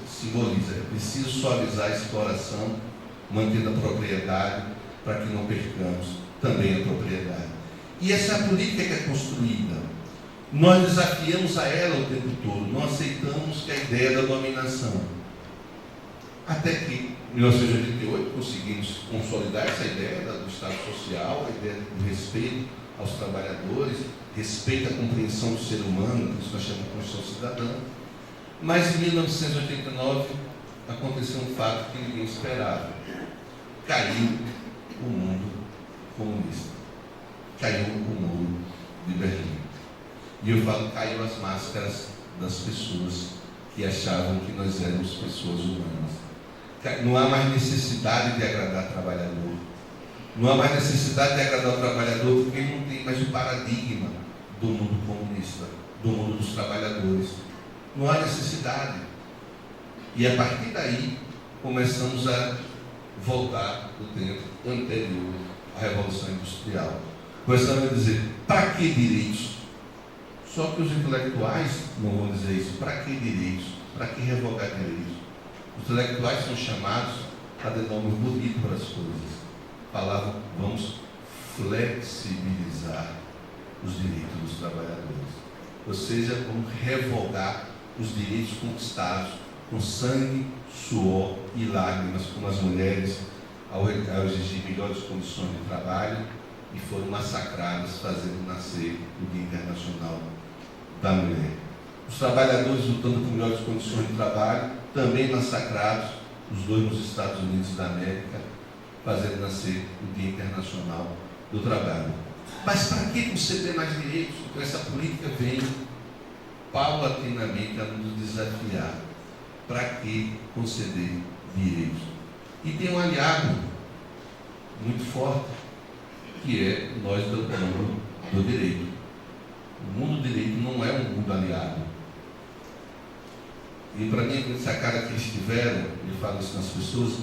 S7: simboliza. É preciso suavizar a exploração, mantendo a propriedade, para que não percamos também a propriedade. E essa é a política que é construída. Nós desafiamos a ela o tempo todo, não aceitamos que a ideia da dominação. Até que, em 1988, conseguimos consolidar essa ideia do Estado Social, a ideia do respeito aos trabalhadores, respeito à compreensão do ser humano, que isso nós chamamos de Constituição Cidadã. Mas em 1989 aconteceu um fato que ninguém esperava. Caiu o mundo comunista. Caiu o muro de Berlim. E eu falo, caiu as máscaras das pessoas que achavam que nós éramos pessoas humanas. Não há mais necessidade de agradar o trabalhador. Não há mais necessidade de agradar o trabalhador porque ele não tem mais o paradigma do mundo comunista, do mundo dos trabalhadores. Não há necessidade. E a partir daí começamos a voltar do tempo anterior à Revolução Industrial. Começamos a dizer, para que direitos? Só que os intelectuais não vão dizer isso. Para que direitos? Para que revogar direitos? Os intelectuais são chamados a dar nome bonito para as coisas. Falavam, vamos flexibilizar os direitos dos trabalhadores. Ou seja, vamos revogar os direitos conquistados com sangue, suor e lágrimas, como as mulheres, ao exigir melhores condições de trabalho, e foram massacradas, fazendo nascer o Dia Internacional da Mulher. Os trabalhadores lutando por melhores condições de trabalho, também massacrados, os dois nos Estados Unidos da América, fazendo nascer o Dia Internacional do Trabalho. Mas para que conceder mais direitos? Então essa política vem paulatinamente a nos desafiar. Para que conceder direitos? E tem um aliado muito forte, que é nós do mundo do direito. O mundo do direito não é um mundo aliado. E para mim, a sacada que eles tiveram, eu falo isso nas pessoas,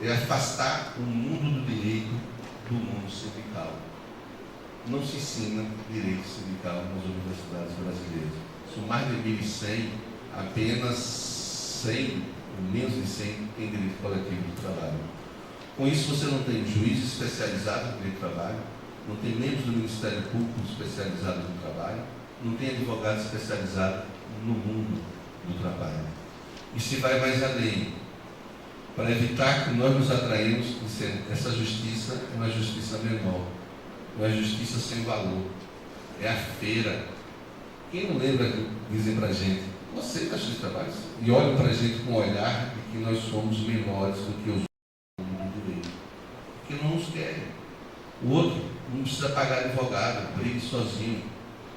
S7: é afastar o mundo do direito do mundo sindical. Não se ensina direito sindical nas universidades brasileiras. São mais de 1.100, apenas 100, menos de 100, tem direito coletivo do trabalho. Com isso, você não tem juiz especializado no direito do trabalho, não tem membros do Ministério Público especializados no trabalho, não tem advogado especializado no mundo do trabalho. E se vai mais além, para evitar que nós nos atraímos, dizendo essa justiça é uma justiça menor, uma justiça sem valor, é a feira. Quem não lembra que dizem para a gente, você está cheio de trabalho, e olham para a gente com o olhar de que nós somos menores do que os outros no mundo do direito, porque não nos querem. O outro não precisa pagar advogado, brigue sozinho.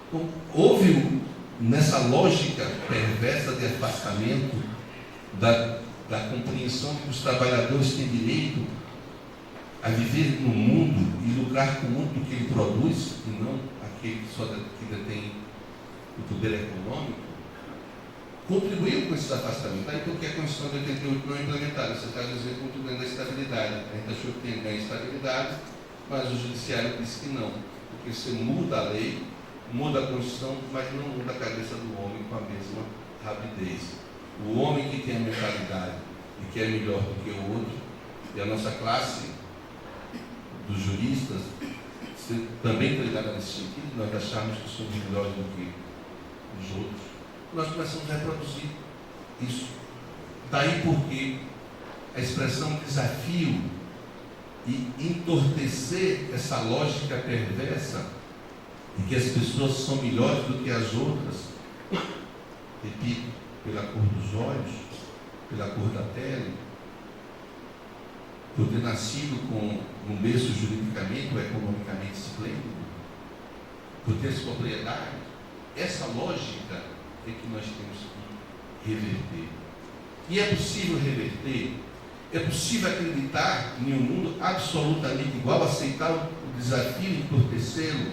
S7: Então, houve nessa lógica perversa de afastamento da compreensão de que os trabalhadores têm direito a viver no mundo e lucrar com o mundo que ele produz, e não aquele que só que detém o poder econômico, contribuiu com esse afastamento. Aí porque a Constituição de 88 não é implementada, você está dizendo contribuindo da estabilidade. A gente achou que tinha ganho estabilidade, mas o Judiciário disse que não, porque você muda a lei, muda a Constituição, mas não muda a cabeça do homem com a mesma rapidez. O homem que tem a mentalidade e que é melhor do que o outro, e a nossa classe dos juristas também está ligada nesse sentido, nós achamos que somos melhores do que os outros, nós começamos a reproduzir isso. Daí porque a expressão desafio e entorpecer essa lógica perversa de que as pessoas são melhores do que as outras, repito, pela cor dos olhos, pela cor da pele, por ter nascido com um berço juridicamente ou economicamente esplêndido, por ter as propriedades. Essa lógica é que nós temos que reverter. E é possível reverter, é possível acreditar em um mundo absolutamente igual, aceitar o desafio e entorpecê-lo.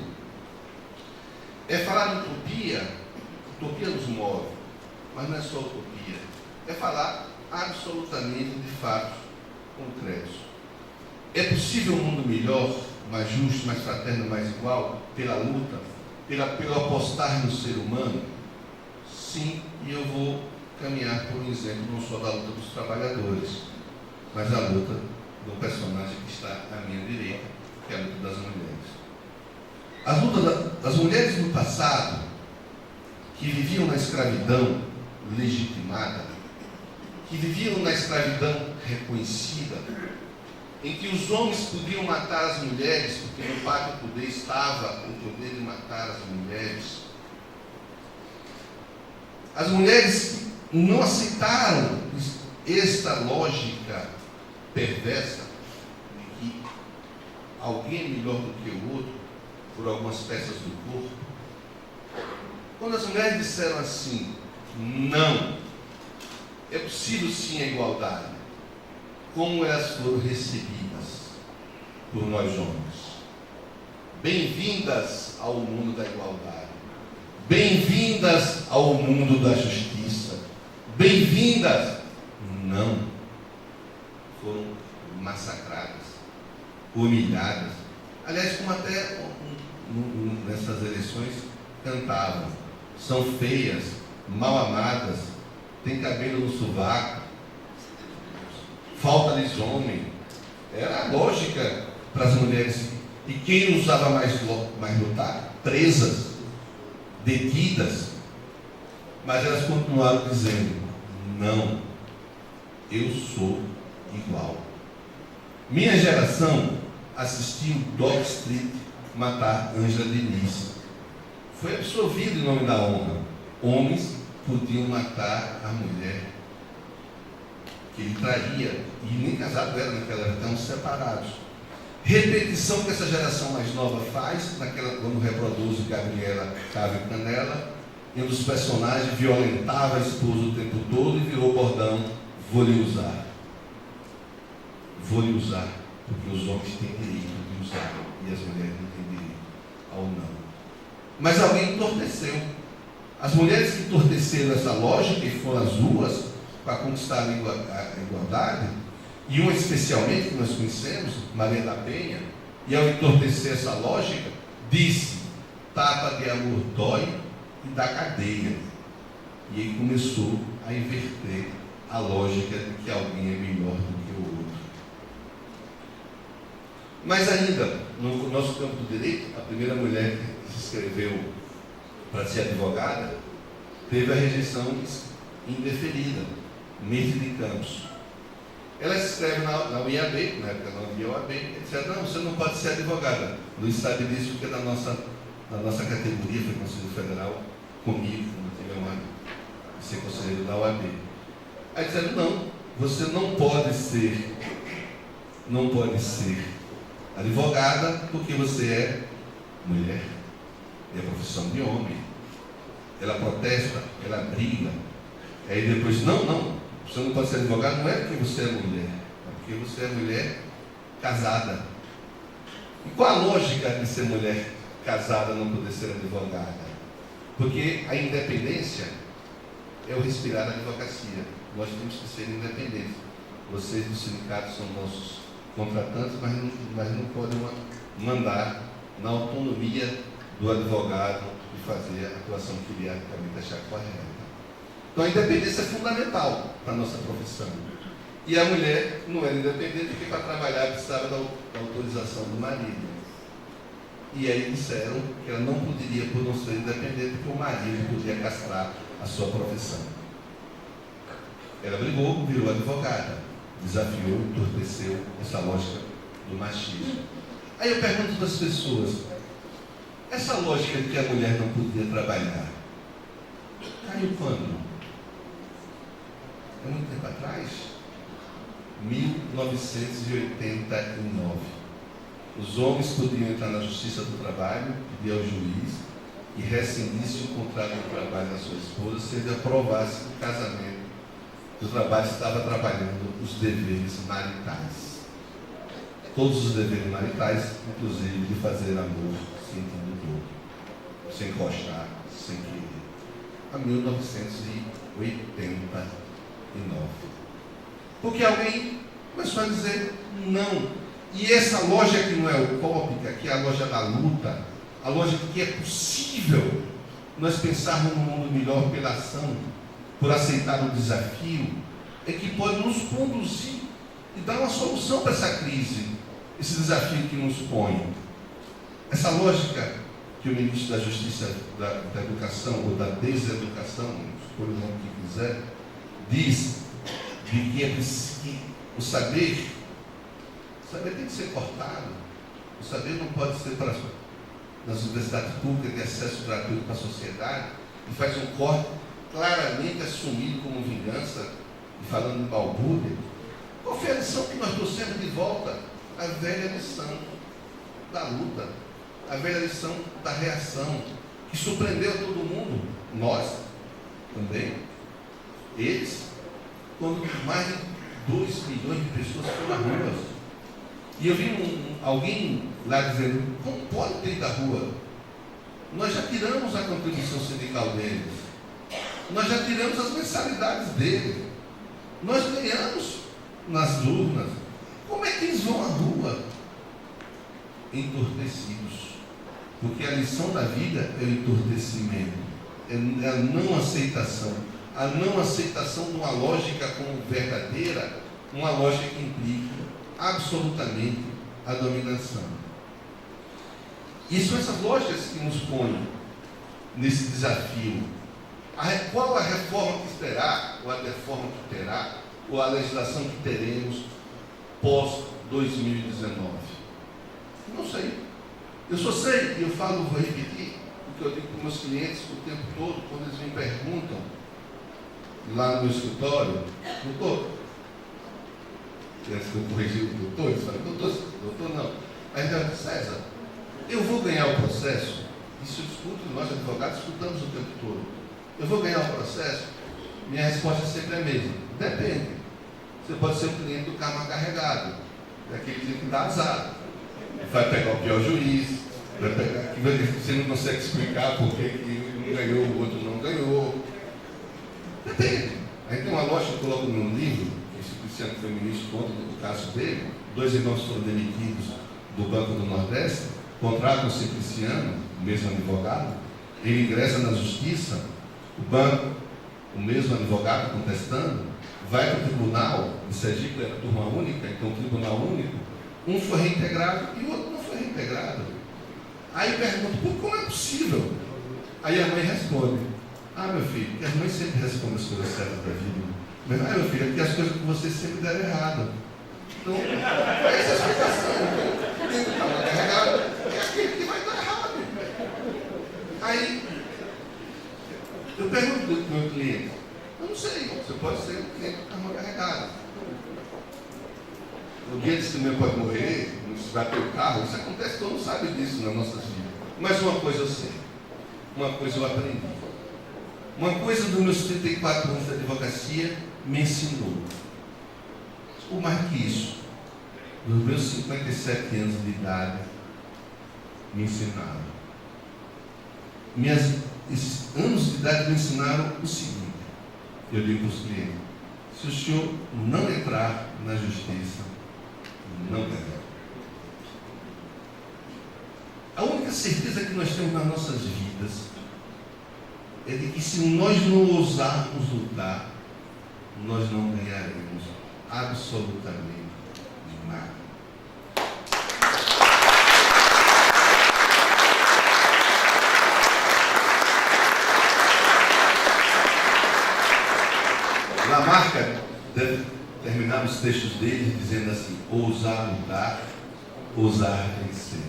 S7: É falar de utopia, utopia nos move, mas não é só utopia, é falar absolutamente de fatos concretos. É possível um mundo melhor, mais justo, mais fraterno, mais igual, pela luta, pelo apostar no ser humano? Sim, e eu vou caminhar por um exemplo, não só da luta dos trabalhadores, mas da luta do personagem que está à minha direita, que é a luta das mulheres. As lutas das mulheres no passado, que viviam na escravidão legitimada, que viviam na escravidão reconhecida, em que os homens podiam matar as mulheres, porque no pacto do poder estava o poder de matar as mulheres. As mulheres não aceitaram esta lógica perversa de que alguém é melhor do que o outro por algumas peças do corpo. Quando as mulheres disseram assim, não, é possível sim a igualdade, como elas foram recebidas por nós homens? Bem-vindas ao mundo da igualdade, bem-vindas ao mundo da justiça, bem-vindas. Não, foram massacradas, humilhadas. Aliás, como até nessas eleições cantavam, são feias, mal amadas, tem cabelo no sovaco, falta-lhes homem. Era a lógica para as mulheres. E quem usava mais lutar? Presas, detidas. Mas elas continuaram dizendo, não, eu sou igual. Minha geração assistiu Doc Street matar Ângela Diniz. Foi absolvido em nome da honra. Homens podiam matar a mulher que ele traía, e nem casado era naquela época, estavam separados. Repetição que essa geração mais nova faz, quando reproduz Gabriela Cave Canela, e um dos personagens violentava a esposa o tempo todo e virou bordão, vou lhe usar. Vou lhe usar, porque os homens têm direito de usar, e as mulheres não têm direito ao não. Mas alguém entorpeceu. As mulheres que entorpeceram essa lógica e foram às ruas para conquistar a igualdade, e uma especialmente que nós conhecemos, Maria da Penha, e ao entorpecer essa lógica, disse, tapa de amor dói e dá cadeia. E aí começou a inverter a lógica de que alguém é melhor do que o outro. Mas ainda, no nosso campo do direito, a primeira mulher que se inscreveu para ser advogada teve a rejeição indeferida, Mirth de Campos. Ela se inscreve na UIAB, na época não havia OAB, e disseram, não, você não pode ser advogada. Luiz sabe disso porque na nossa categoria, foi Conselho Federal, comigo, quando eu tive uma ser conselheiro da OAB. Aí disseram, não, você não pode ser advogada porque você é mulher, é profissão de homem. Ela protesta, ela briga. Aí depois, não, você não pode ser advogado, não é porque você é mulher, é porque você é mulher casada. E qual a lógica de ser mulher casada não poder ser advogada? Porque a independência é o respirar da advocacia. Nós temos que ser independentes. Vocês do sindicato são nossos contratantes, mas não podem mandar na autonomia do advogado de fazer a atuação que ele teoricamente achar correta. Então a independência é fundamental para a nossa profissão. E a mulher não era independente porque para trabalhar precisava da autorização do marido. E aí disseram que ela não poderia, por não ser independente, porque o marido podia castrar a sua profissão. Ela brigou, virou advogada, desafiou, entorpeceu essa lógica do machismo. Aí eu pergunto para as pessoas, essa lógica de que a mulher não podia trabalhar, caiu quando? É muito tempo atrás? 1989. Os homens podiam entrar na Justiça do Trabalho, pedir ao juiz e rescindisse o contrato de trabalho da sua esposa se ele aprovasse o casamento do trabalho estava trabalhando os deveres maritais. Todos os deveres maritais, inclusive de fazer amor sentindo dor, sem encostar, sem querer. A 1989. Porque alguém começou a dizer não. E essa loja que não é utópica, que é a loja da luta, a loja que é possível nós pensarmos num mundo melhor pela ação, por aceitar o desafio, é que pode nos conduzir e dar uma solução para essa crise, esse desafio que nos põe. Essa lógica que o ministro da Justiça, da Educação ou da Deseducação, escolha o nome que quiser, diz de que é preciso que o saber tem que ser cortado. O saber não pode ser para nas universidades públicas de acesso gratuito para a sociedade, e faz um corte claramente assumido como vingança, e falando em balbúrdia. Qual foi a lição que nós trouxemos de volta? A velha lição da luta, a velha lição da reação, que surpreendeu a todo mundo, nós também, eles, quando mais de 2 milhões de pessoas foram nas ruas. E eu vi alguém lá dizendo, como pode ter ido à rua? Nós já tiramos a contribuição sindical deles. Nós já tiramos as mensalidades deles. Nós ganhamos nas urnas. Como é que eles vão à rua? Entorpecidos. Porque a lição da vida é o entorpecimento. É a não aceitação. A não aceitação de uma lógica como verdadeira, uma lógica que implica absolutamente a dominação. E são essas lógicas que nos põem nesse desafio. Qual a reforma que terá, ou a reforma que terá, ou a legislação que teremos pós-2019? Não sei. Eu só sei, e eu falo, vou repetir, o que eu digo para os meus clientes o tempo todo, quando eles me perguntam, lá no meu escritório, doutor, antes que eu corrigi o doutor, eles falam, doutor não. Aí eu César, eu vou ganhar o processo? Isso eu escuto, nós advogados escutamos o tempo todo. Eu vou ganhar o processo? Minha resposta é sempre a mesma. Depende. Você pode ser um cliente do karma carregado, daquele cliente que dá azar. Vai pegar o pior juiz, vai pegar que você não consegue explicar por que um ganhou, o outro não ganhou. Depende. Aí tem uma lógica que eu coloco no livro, que foi ministro contra o caso dele, 2 irmãos foram demitidos do Banco do Nordeste, contratam o Simpliciano, o mesmo advogado, ele ingressa na justiça, o banco, o mesmo advogado contestando, vai para o tribunal, em Sergipe era turma única, então tribunal único, um foi reintegrado e o outro não foi reintegrado. Aí pergunta, como é possível? Aí a mãe responde, meu filho, porque as mães sempre respondem as coisas certas da vida. Mas, meu filho, é porque as coisas que você sempre deram errado. Então, essa é a explicação. Quem está carregado é aquele que vai dar errado. Aí, eu pergunto para o meu cliente, eu não sei, você pode ser um cliente que está carregado. O dia desse meu pode morrer, se bater o carro, isso acontece, todo mundo sabe disso nas nossas vidas. Mas uma coisa eu sei, uma coisa eu aprendi. Uma coisa dos meus 34 anos de advocacia me ensinou. Ou mais que isso, dos meus 57 anos de idade, me ensinaram. esses anos de idade me ensinaram o seguinte. Eu digo para os clientes: se o senhor não entrar na justiça, não deve. A única certeza que nós temos nas nossas vidas é de que se nós não ousarmos lutar, nós não ganharemos absolutamente nada. Lamarca deve terminar os textos dele dizendo assim: ousar lutar, ousar vencer.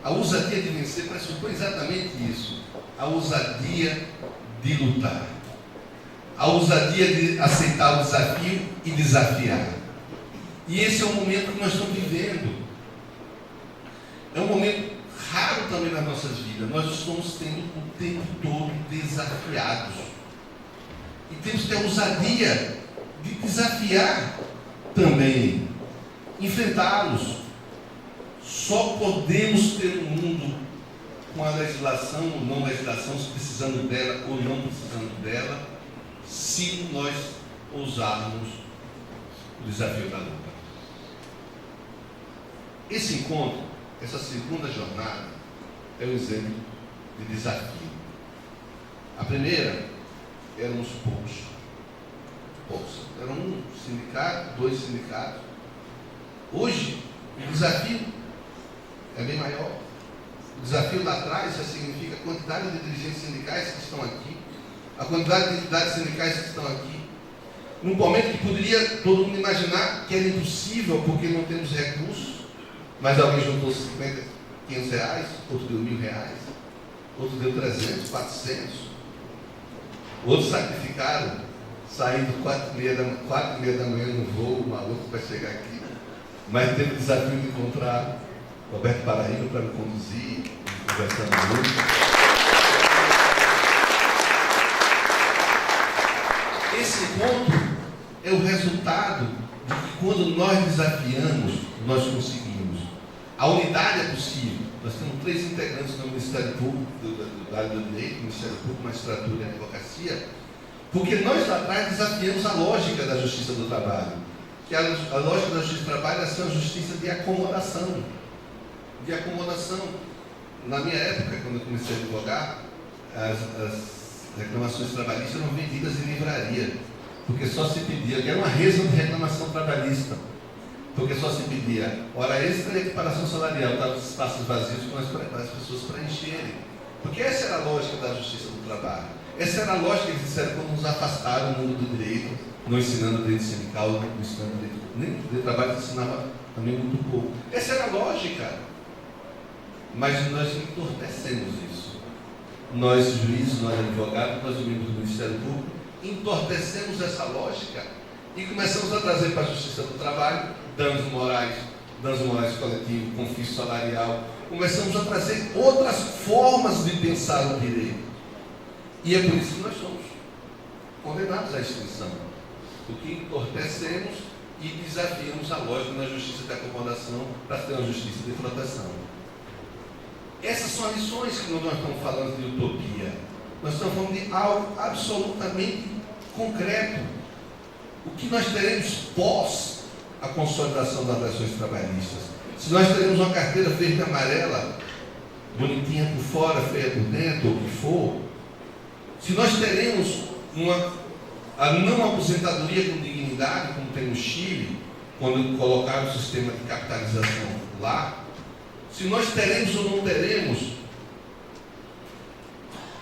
S7: A ousadia de vencer pressupõe exatamente isso: a ousadia de lutar, a ousadia de aceitar o desafio e desafiar. E esse é o momento que nós estamos vivendo. É um momento raro também nas nossas vidas. Nós estamos sendo o tempo todo desafiados. E temos que ter a ousadia de desafiar também, enfrentá-los. Só podemos ter um mundo com a legislação ou não legislação, precisando dela ou não precisando dela, se nós ousarmos o desafio da luta. Esse encontro, essa segunda jornada, é um exemplo de desafio. A primeira, éramos poucos. Era um sindicato, 2 sindicatos. Hoje, o desafio é bem maior. O desafio lá atrás já significa a quantidade de dirigentes sindicais que estão aqui, a quantidade de entidades sindicais que estão aqui. Num momento que poderia todo mundo imaginar que era impossível porque não temos recursos, mas alguém juntou 50, 500 reais, outro deu R$1.000, outro deu 300, 400. Outros sacrificaram, saindo 4h30 da manhã no voo, maluco para chegar aqui. Mas teve o desafio de encontrar Roberto Paraíba para me conduzir, conversando muito. Esse encontro é o resultado de que quando nós desafiamos, nós conseguimos. A unidade é possível. Nós temos 3 integrantes no Ministério Público, da área do direito, Ministério Público, Magistratura e Advocacia, porque nós lá atrás desafiamos a lógica da justiça do trabalho. Que a lógica da justiça do trabalho é ser uma justiça de acomodação. De acomodação. Na minha época, quando eu comecei a advogar, as reclamações trabalhistas eram vendidas em livraria, porque só se pedia, que era uma resma de reclamação trabalhista, porque só se pedia hora extra e equiparação salarial, estavam os espaços vazios para as pessoas preencherem. Porque essa era a lógica da justiça do trabalho. Essa era a lógica que eles disseram quando nos afastaram do mundo do direito, não ensinando direito sindical, não ensinando direito, nem direito do trabalho, que ensinava também muito pouco. Essa era a lógica. Mas nós entorpecemos isso. Nós, juízes, nós advogados, nós membros do Ministério Público, entorpecemos essa lógica e começamos a trazer para a justiça do trabalho danos morais coletivos, confisco salarial. Começamos a trazer outras formas de pensar o direito. E é por isso que nós somos condenados à extinção. Porque entorpecemos e desafiamos a lógica da justiça de acomodação para ter uma justiça de proteção. Essas são as lições que nós estamos falando de utopia. Nós estamos falando de algo absolutamente concreto. O que nós teremos pós a consolidação das relações trabalhistas? Se nós teremos uma carteira verde e amarela, bonitinha por fora, feia por dentro, ou o que for, se nós teremos a não aposentadoria com dignidade, como tem no Chile, quando colocaram o sistema de capitalização lá, se nós teremos ou não teremos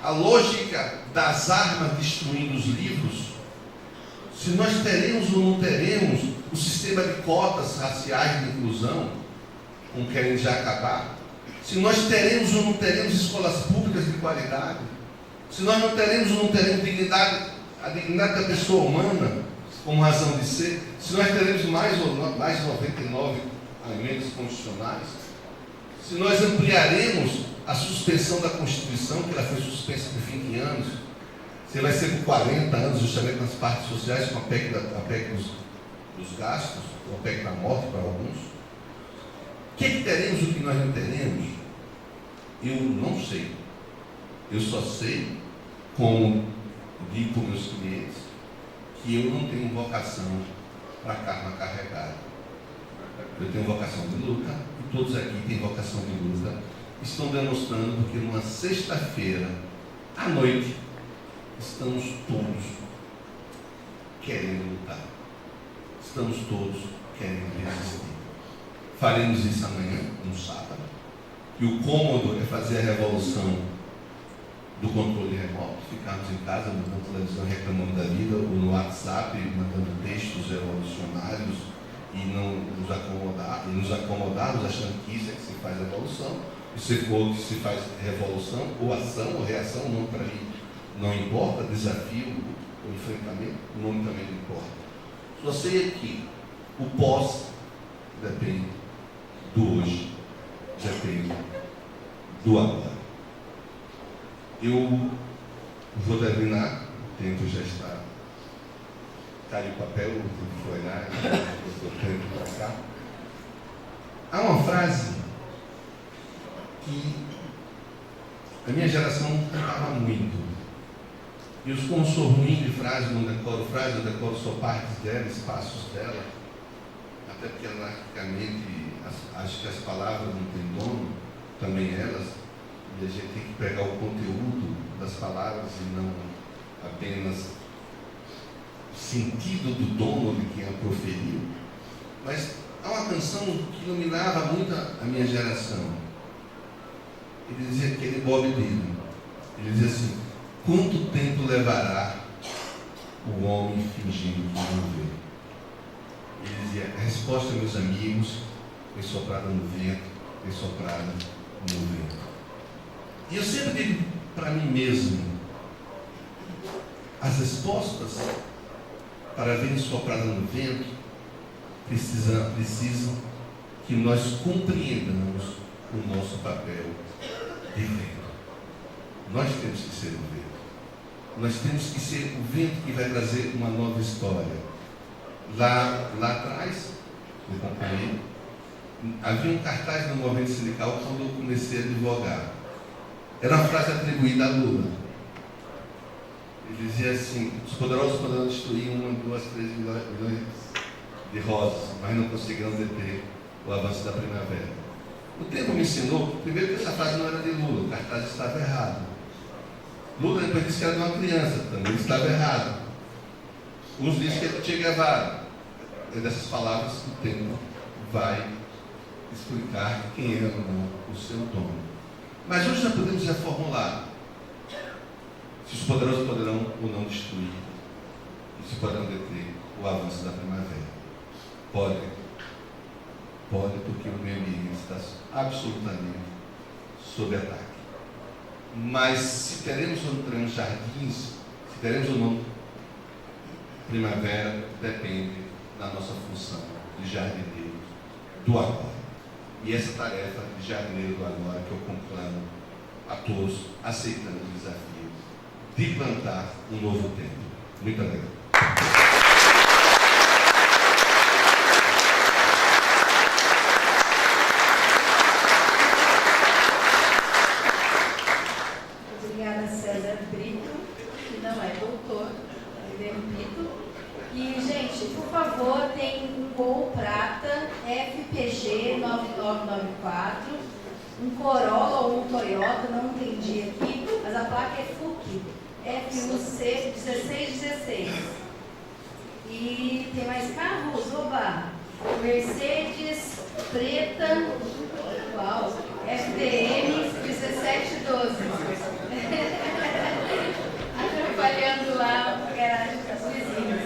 S7: a lógica das armas destruindo os livros, se nós teremos ou não teremos o sistema de cotas raciais de inclusão, como querem já acabar, se nós teremos ou não teremos escolas públicas de qualidade, se nós não teremos ou não teremos dignidade, a dignidade da pessoa humana como razão de ser, se nós teremos mais de 99 emendas constitucionais, se nós ampliaremos a suspensão da Constituição, que ela foi suspensa por 20 anos, se vai ser por 40 anos, justamente nas partes sociais, com a PEC dos gastos, ou a PEC da morte para alguns. O que teremos, o que nós não teremos? Eu não sei. Eu só sei, como digo para meus clientes, que eu não tenho vocação para karma carregada. Eu tenho vocação de luta, e todos aqui têm vocação de luta. Estão demonstrando porque numa sexta-feira à noite estamos todos querendo lutar. Estamos todos querendo resistir. Faremos isso amanhã, no sábado. E o cômodo é fazer a revolução do controle remoto, ficarmos em casa, mandando televisão, reclamando da vida, ou no WhatsApp, mandando textos revolucionários e não nos acomodarmos achando que isso é que se faz revolução, ou que se faz revolução, ou ação, ou reação, não para mim não importa, desafio ou enfrentamento, o nome também não importa. Só sei aqui, o pós depende do hoje, depende do agora. Eu vou terminar, o tempo já está. Caiu o papel, o tempo foi lá, eu estou tempo para cá. Há uma frase que a minha geração cantava muito. E eu, como sou ruim de frase, não decoro frase, eu decoro só partes dela, espaços dela, até porque anarquicamente acho que as palavras não têm dono, também elas, e a gente tem que pegar o conteúdo das palavras e não apenas o sentido do dono de quem a proferiu. Mas há uma canção que iluminava muito a minha geração. Ele dizia, aquele Bob Dylan, ele dizia assim: quanto tempo levará o homem fingindo que não vê? Ele dizia, a resposta, meus amigos, foi soprada no vento, foi soprada no vento. E eu sempre digo para mim mesmo, as respostas para verem soprada no vento precisam que nós compreendamos o nosso papel de vento. Nós temos que ser o vento. Nós temos que ser o vento que vai trazer uma nova história. Lá atrás, eu acompanhei, havia um cartaz no movimento sindical quando eu comecei a advogar. Era uma frase atribuída a Lula. Ele dizia assim: os poderosos poderão destruir 1, 2, 3 milhões de rosas, mas não conseguirão deter o avanço da primavera. O tempo me ensinou, primeiro, que essa frase não era de Lula, o cartaz estava errado. Lula depois disse que era de uma criança, também estava errado. Uns dizem que é do Che Guevara. É dessas palavras que o tempo vai explicar quem é ou não o seu dono. Mas hoje nós podemos reformular se os poderosos poderão ou não destruir, e se poderão deter o avanço da primavera. Podem, porque o meio ambiente está absolutamente sob ataque. Mas se teremos ou não teremos jardins, se teremos ou não primavera, depende da nossa função de jardineiro do agora. E essa tarefa de jardineiro do agora que eu conclamo a todos, aceitando o desafio de plantar um novo tempo. Muito obrigado.
S1: Obrigada, César Brito, que não é doutor, ele é Brito. E, gente, por favor, tem um Gol Prata FPG 9994, um Corolla ou um Toyota, não entendi aqui, mas a placa é FUC, FUC 1616. E tem mais carros, oba! Mercedes preta, uau, FDM 1712. Atrapalhando lá a garagem dos vizinhos.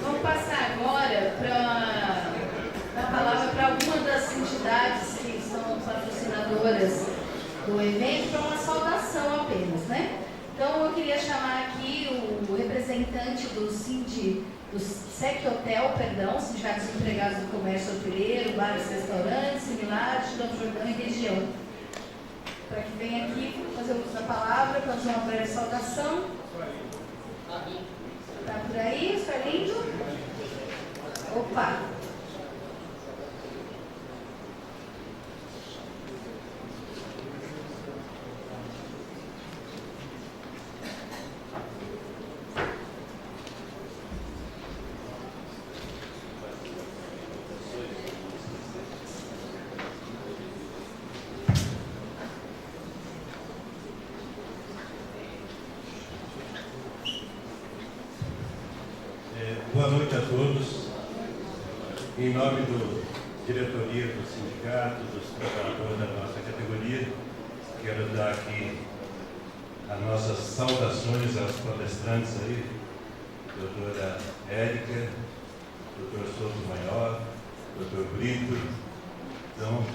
S1: Vamos passar agora para a palavra para alguma das entidades que são patrocinadoras do evento, para uma saudação apenas, né? Então eu queria chamar aqui o representante do SEC Hotel, Sindicato dos Empregados do Comércio Hoteleiro, Bares e Restaurantes, similares, de Campos Jordão e região, para que venha aqui fazer o uso da palavra, para fazer uma breve saudação. Está por aí, está lindo? Opa!
S8: Boa noite a todos. Em nome da diretoria do sindicato, dos trabalhadores da nossa categoria, quero dar aqui as nossas saudações aos palestrantes aí, doutora Érica, doutor Souto Maior, doutor Brito. Então,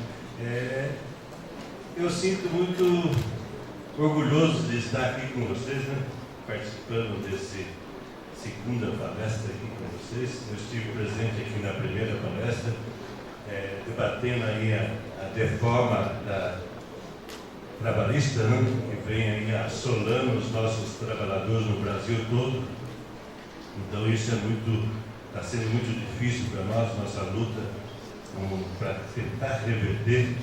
S8: eu sinto muito orgulhoso de estar aqui com vocês, né? Participando desse segunda palestra aqui com vocês. Eu estive presente aqui na primeira palestra, debatendo aí a reforma trabalhista, né? Que vem aí assolando os nossos trabalhadores no Brasil todo. Então isso está sendo muito difícil para nós, nossa luta para tentar reverter.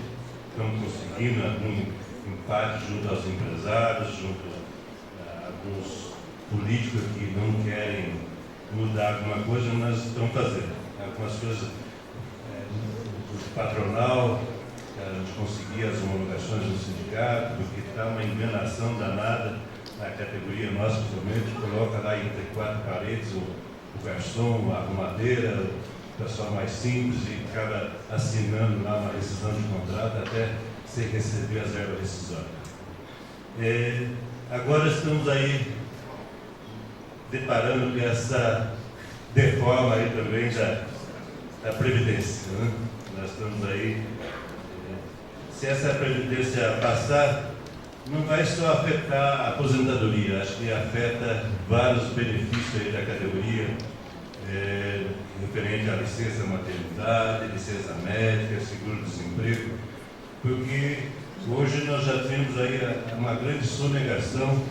S8: Estamos conseguindo algum empate junto aos empresários, junto a alguns políticos que não querem mudar alguma coisa, mas estão fazendo algumas coisas do patronal, a gente conseguir as homologações do sindicato, porque está uma enganação danada na categoria nossa, principalmente, coloca lá entre 4 paredes o garçom, a arrumadeira, o pessoal mais simples, e acaba assinando lá uma rescisão de contrato até sem receber as verbas rescisórias. Agora estamos aí deparando com essa reforma aí também da Previdência, né? Nós estamos aí, se essa Previdência passar, não vai só afetar a aposentadoria, acho que afeta vários benefícios aí da categoria, referente à licença maternidade, licença médica, seguro-desemprego, porque hoje nós já temos aí uma grande sonegação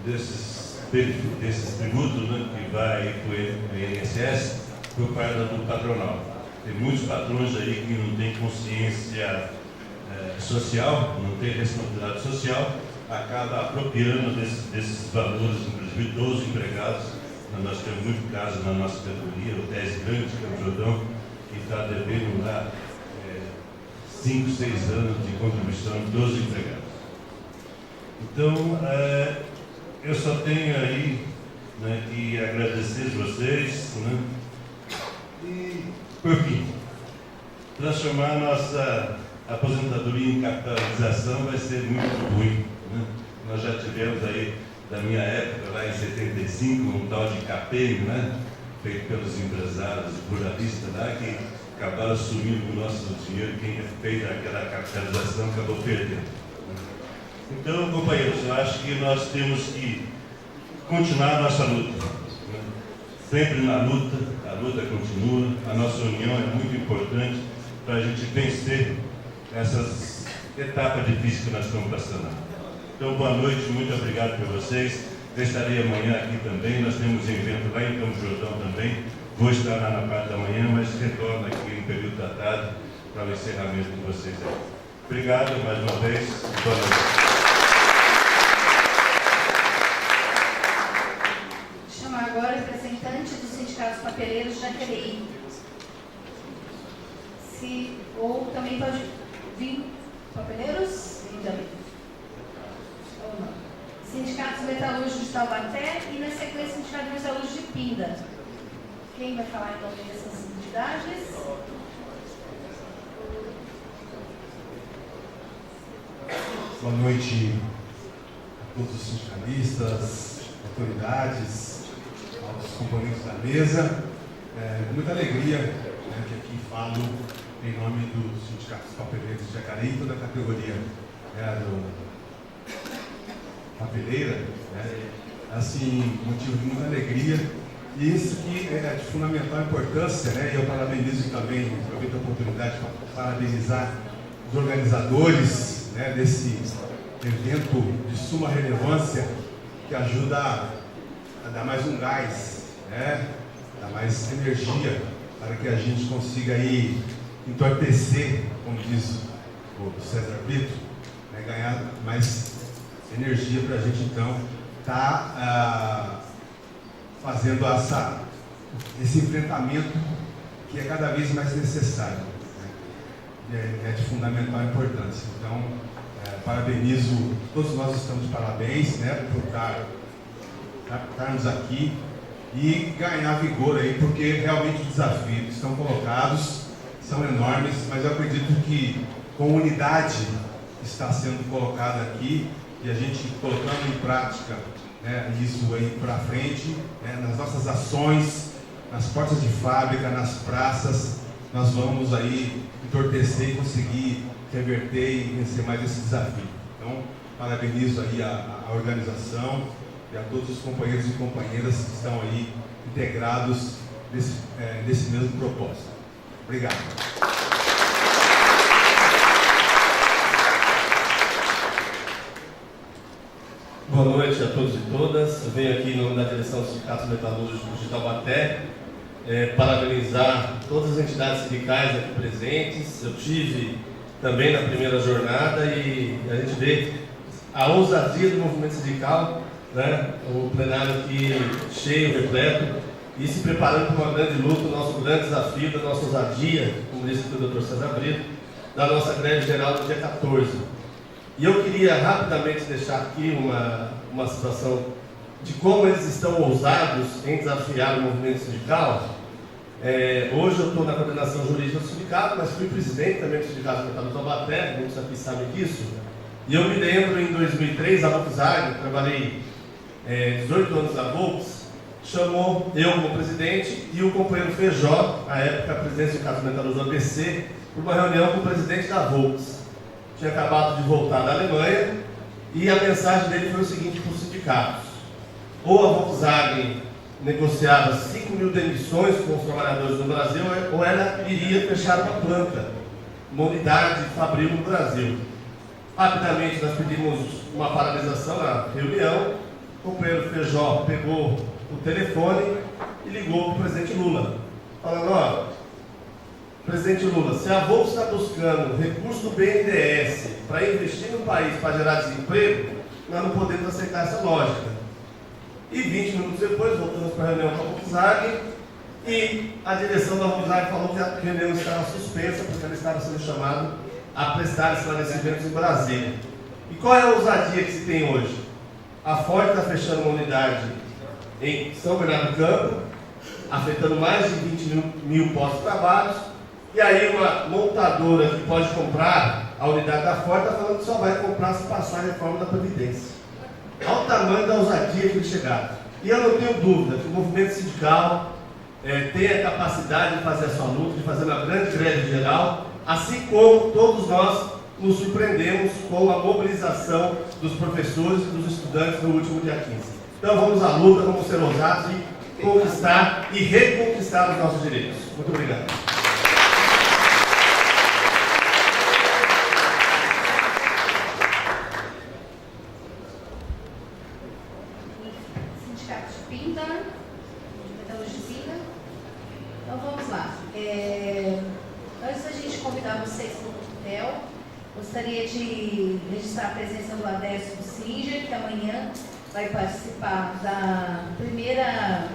S8: desses tributos, né, que vai para o INSS por parte do patronal. Tem muitos patrões aí que não têm consciência social, não tem responsabilidade social, acaba apropriando desses valores, inclusive dos empregados. Nós temos muito caso na nossa categoria, o 10 Grandes, que é o Jordão, que está devendo lá 5, 6 anos de contribuição dos empregados. Então, eu só tenho aí, né, que agradecer vocês, né, e, por fim, transformar a nossa aposentadoria em capitalização vai ser muito ruim, né? Nós já tivemos aí, da minha época, lá em 75, um tal de CAPEM, né, feito pelos empresários ruralistas lá, que acabaram sumindo o nosso dinheiro. Quem fez aquela capitalização acabou perdendo. Então, companheiros, eu acho que nós temos que continuar a nossa luta, né? Sempre na luta, a luta continua, a nossa união é muito importante para a gente vencer essas etapas difíceis que nós estamos passando. Então, boa noite, muito obrigado por vocês. Eu estarei amanhã aqui também, nós temos um evento lá em Campos Jordão também. Vou estar lá na parte da manhã, mas retorno aqui no período da tarde para o encerramento de vocês aí. Obrigado mais uma vez. Boa noite.
S1: Chamar agora o representante dos sindicatos papeleiros de Jacareí. Ou também pode vir papeleiros? Ainda bem. Ou não. Sindicatos metalúrgicos de Taubaté e, na sequência, Sindicato Metalúrgico de Pinda. Quem vai falar em nome dessas entidades?
S9: Boa noite a todos os sindicalistas, autoridades, aos componentes da mesa. Com muita alegria, né, que aqui falo em nome dos sindicatos papeleiros de Jacareí, toda a categoria papeleira, né, assim, motivo de muita alegria. E isso que é de fundamental importância, né, e eu parabenizo também, aproveito a oportunidade para parabenizar os organizadores, né, desse evento de suma relevância, que ajuda a dar mais um gás, né, dar mais energia para que a gente consiga aí entorpecer, como diz o César Brito, né, ganhar mais energia para a gente então estar fazendo esse enfrentamento que é cada vez mais necessário, né? É de fundamental importância. Então, parabenizo, todos nós estamos de parabéns, né, por estarmos aqui e ganhar vigor aí, porque realmente os desafios que estão colocados são enormes, mas eu acredito que com unidade está sendo colocada aqui e a gente colocando em prática, né, isso aí para frente, né, nas nossas ações, nas portas de fábrica, nas praças, nós vamos aí entorpecer e conseguir reverter e vencer mais esse desafio. Então, parabenizo aí a organização e a todos os companheiros e companheiras que estão aí integrados nesse mesmo propósito. Obrigado.
S10: Boa noite a todos e todas. Eu venho aqui em nome da direção do Sindicato Metalúrgico de Taubaté parabenizar todas as entidades sindicais aqui presentes. Eu tive também na primeira jornada e a gente vê a ousadia do movimento sindical, né? O plenário aqui cheio, repleto, e se preparando para uma grande luta, o nosso grande desafio, da nossa ousadia, como disse o Dr. César Brito, da nossa greve geral do dia 14. E eu queria rapidamente deixar aqui uma situação de como eles estão ousados em desafiar o movimento sindical. Hoje eu estou na coordenação jurídica do sindicato, mas fui presidente também do Sindicato Metalúrgico de Taubaté, muitos aqui sabem disso. E eu me lembro, em 2003, a Volkswagen, trabalhei 18 anos na Volkswagen, chamou eu como presidente e o companheiro Feijó, à época presidente do Sindicato Metalúrgico do ABC, para uma reunião com o presidente da Volkswagen. Tinha acabado de voltar da Alemanha e a mensagem dele foi o seguinte para os sindicatos: ou a Volkswagen negociava 5 mil demissões com os trabalhadores no Brasil, ou ela iria fechar uma planta, uma unidade fabril no Brasil. Rapidamente nós pedimos uma paralisação na reunião. O companheiro Feijó pegou o telefone e ligou para o presidente Lula, falando: ó, presidente Lula, se a Volkswagen está buscando recurso do BNDES para investir no país para gerar desemprego, nós não podemos aceitar essa lógica. E 20 minutos depois, voltamos para a reunião com a Volkswagen e a direção da Volkswagen falou que a reunião estava suspensa porque ela estava sendo chamada a prestar esclarecimentos em Brasília. E qual é a ousadia que se tem hoje? A Ford está fechando uma unidade em São Bernardo do Campo, afetando mais de 20 mil postos de trabalho. E aí uma montadora que pode comprar a unidade da Ford está falando que só vai comprar se passar a reforma da Previdência. Olha o tamanho da ousadia que eles chegaram. E eu não tenho dúvida que o movimento sindical tem a capacidade de fazer a sua luta, de fazer uma grande greve geral, assim como todos nós nos surpreendemos com a mobilização dos professores e dos estudantes no último dia 15. Então vamos à luta, vamos ser ousados e conquistar e reconquistar os nossos direitos. Muito obrigado.
S1: Então vamos lá. Antes da gente convidar vocês para o coquetel, gostaria de registrar a presença do Adércio Singer, que amanhã vai participar da primeira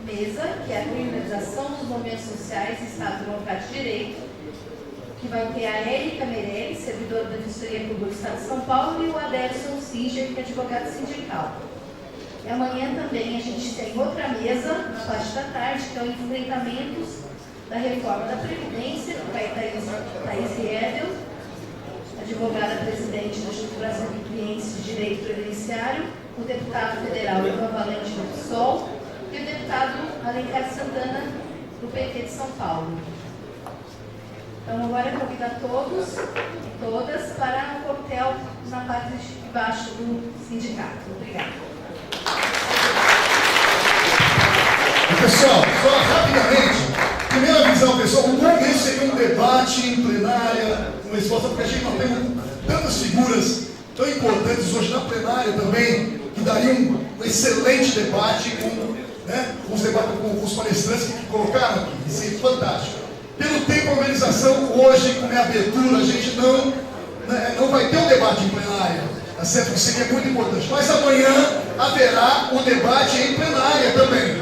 S1: mesa, que é a criminalização dos movimentos sociais em Estado Democrático de Direito, que vai ter a Érica Meirelles, servidora da Defensoria Pública do Estado de São Paulo, e o Adércio Singer, que é advogado sindical. E amanhã também a gente tem outra mesa, na parte da tarde, que é o Enfrentamentos da Reforma da Previdência, que vai Thaís Riedel, advogada presidente do Instituto Brasileiro de Clientes de Direito Previdenciário, o deputado federal Ivan Valente do PSOL e o deputado Alencar Santana, do PT de São Paulo. Então agora eu convido a todos e todas para um coquetel na parte de baixo do sindicato. Obrigada.
S2: Pessoal, só rapidamente, primeiro avisar o pessoal, o bom mesmo seria um debate em plenária, uma resposta, porque a gente não tem tantas figuras tão importantes hoje na plenária também, que daria um excelente debate com os palestrantes que colocaram aqui, isso é fantástico. Pelo tempo, a organização hoje, com a abertura, a gente não vai ter um debate em plenária, tá certo? Que seria muito importante, mas amanhã haverá um debate em plenária também.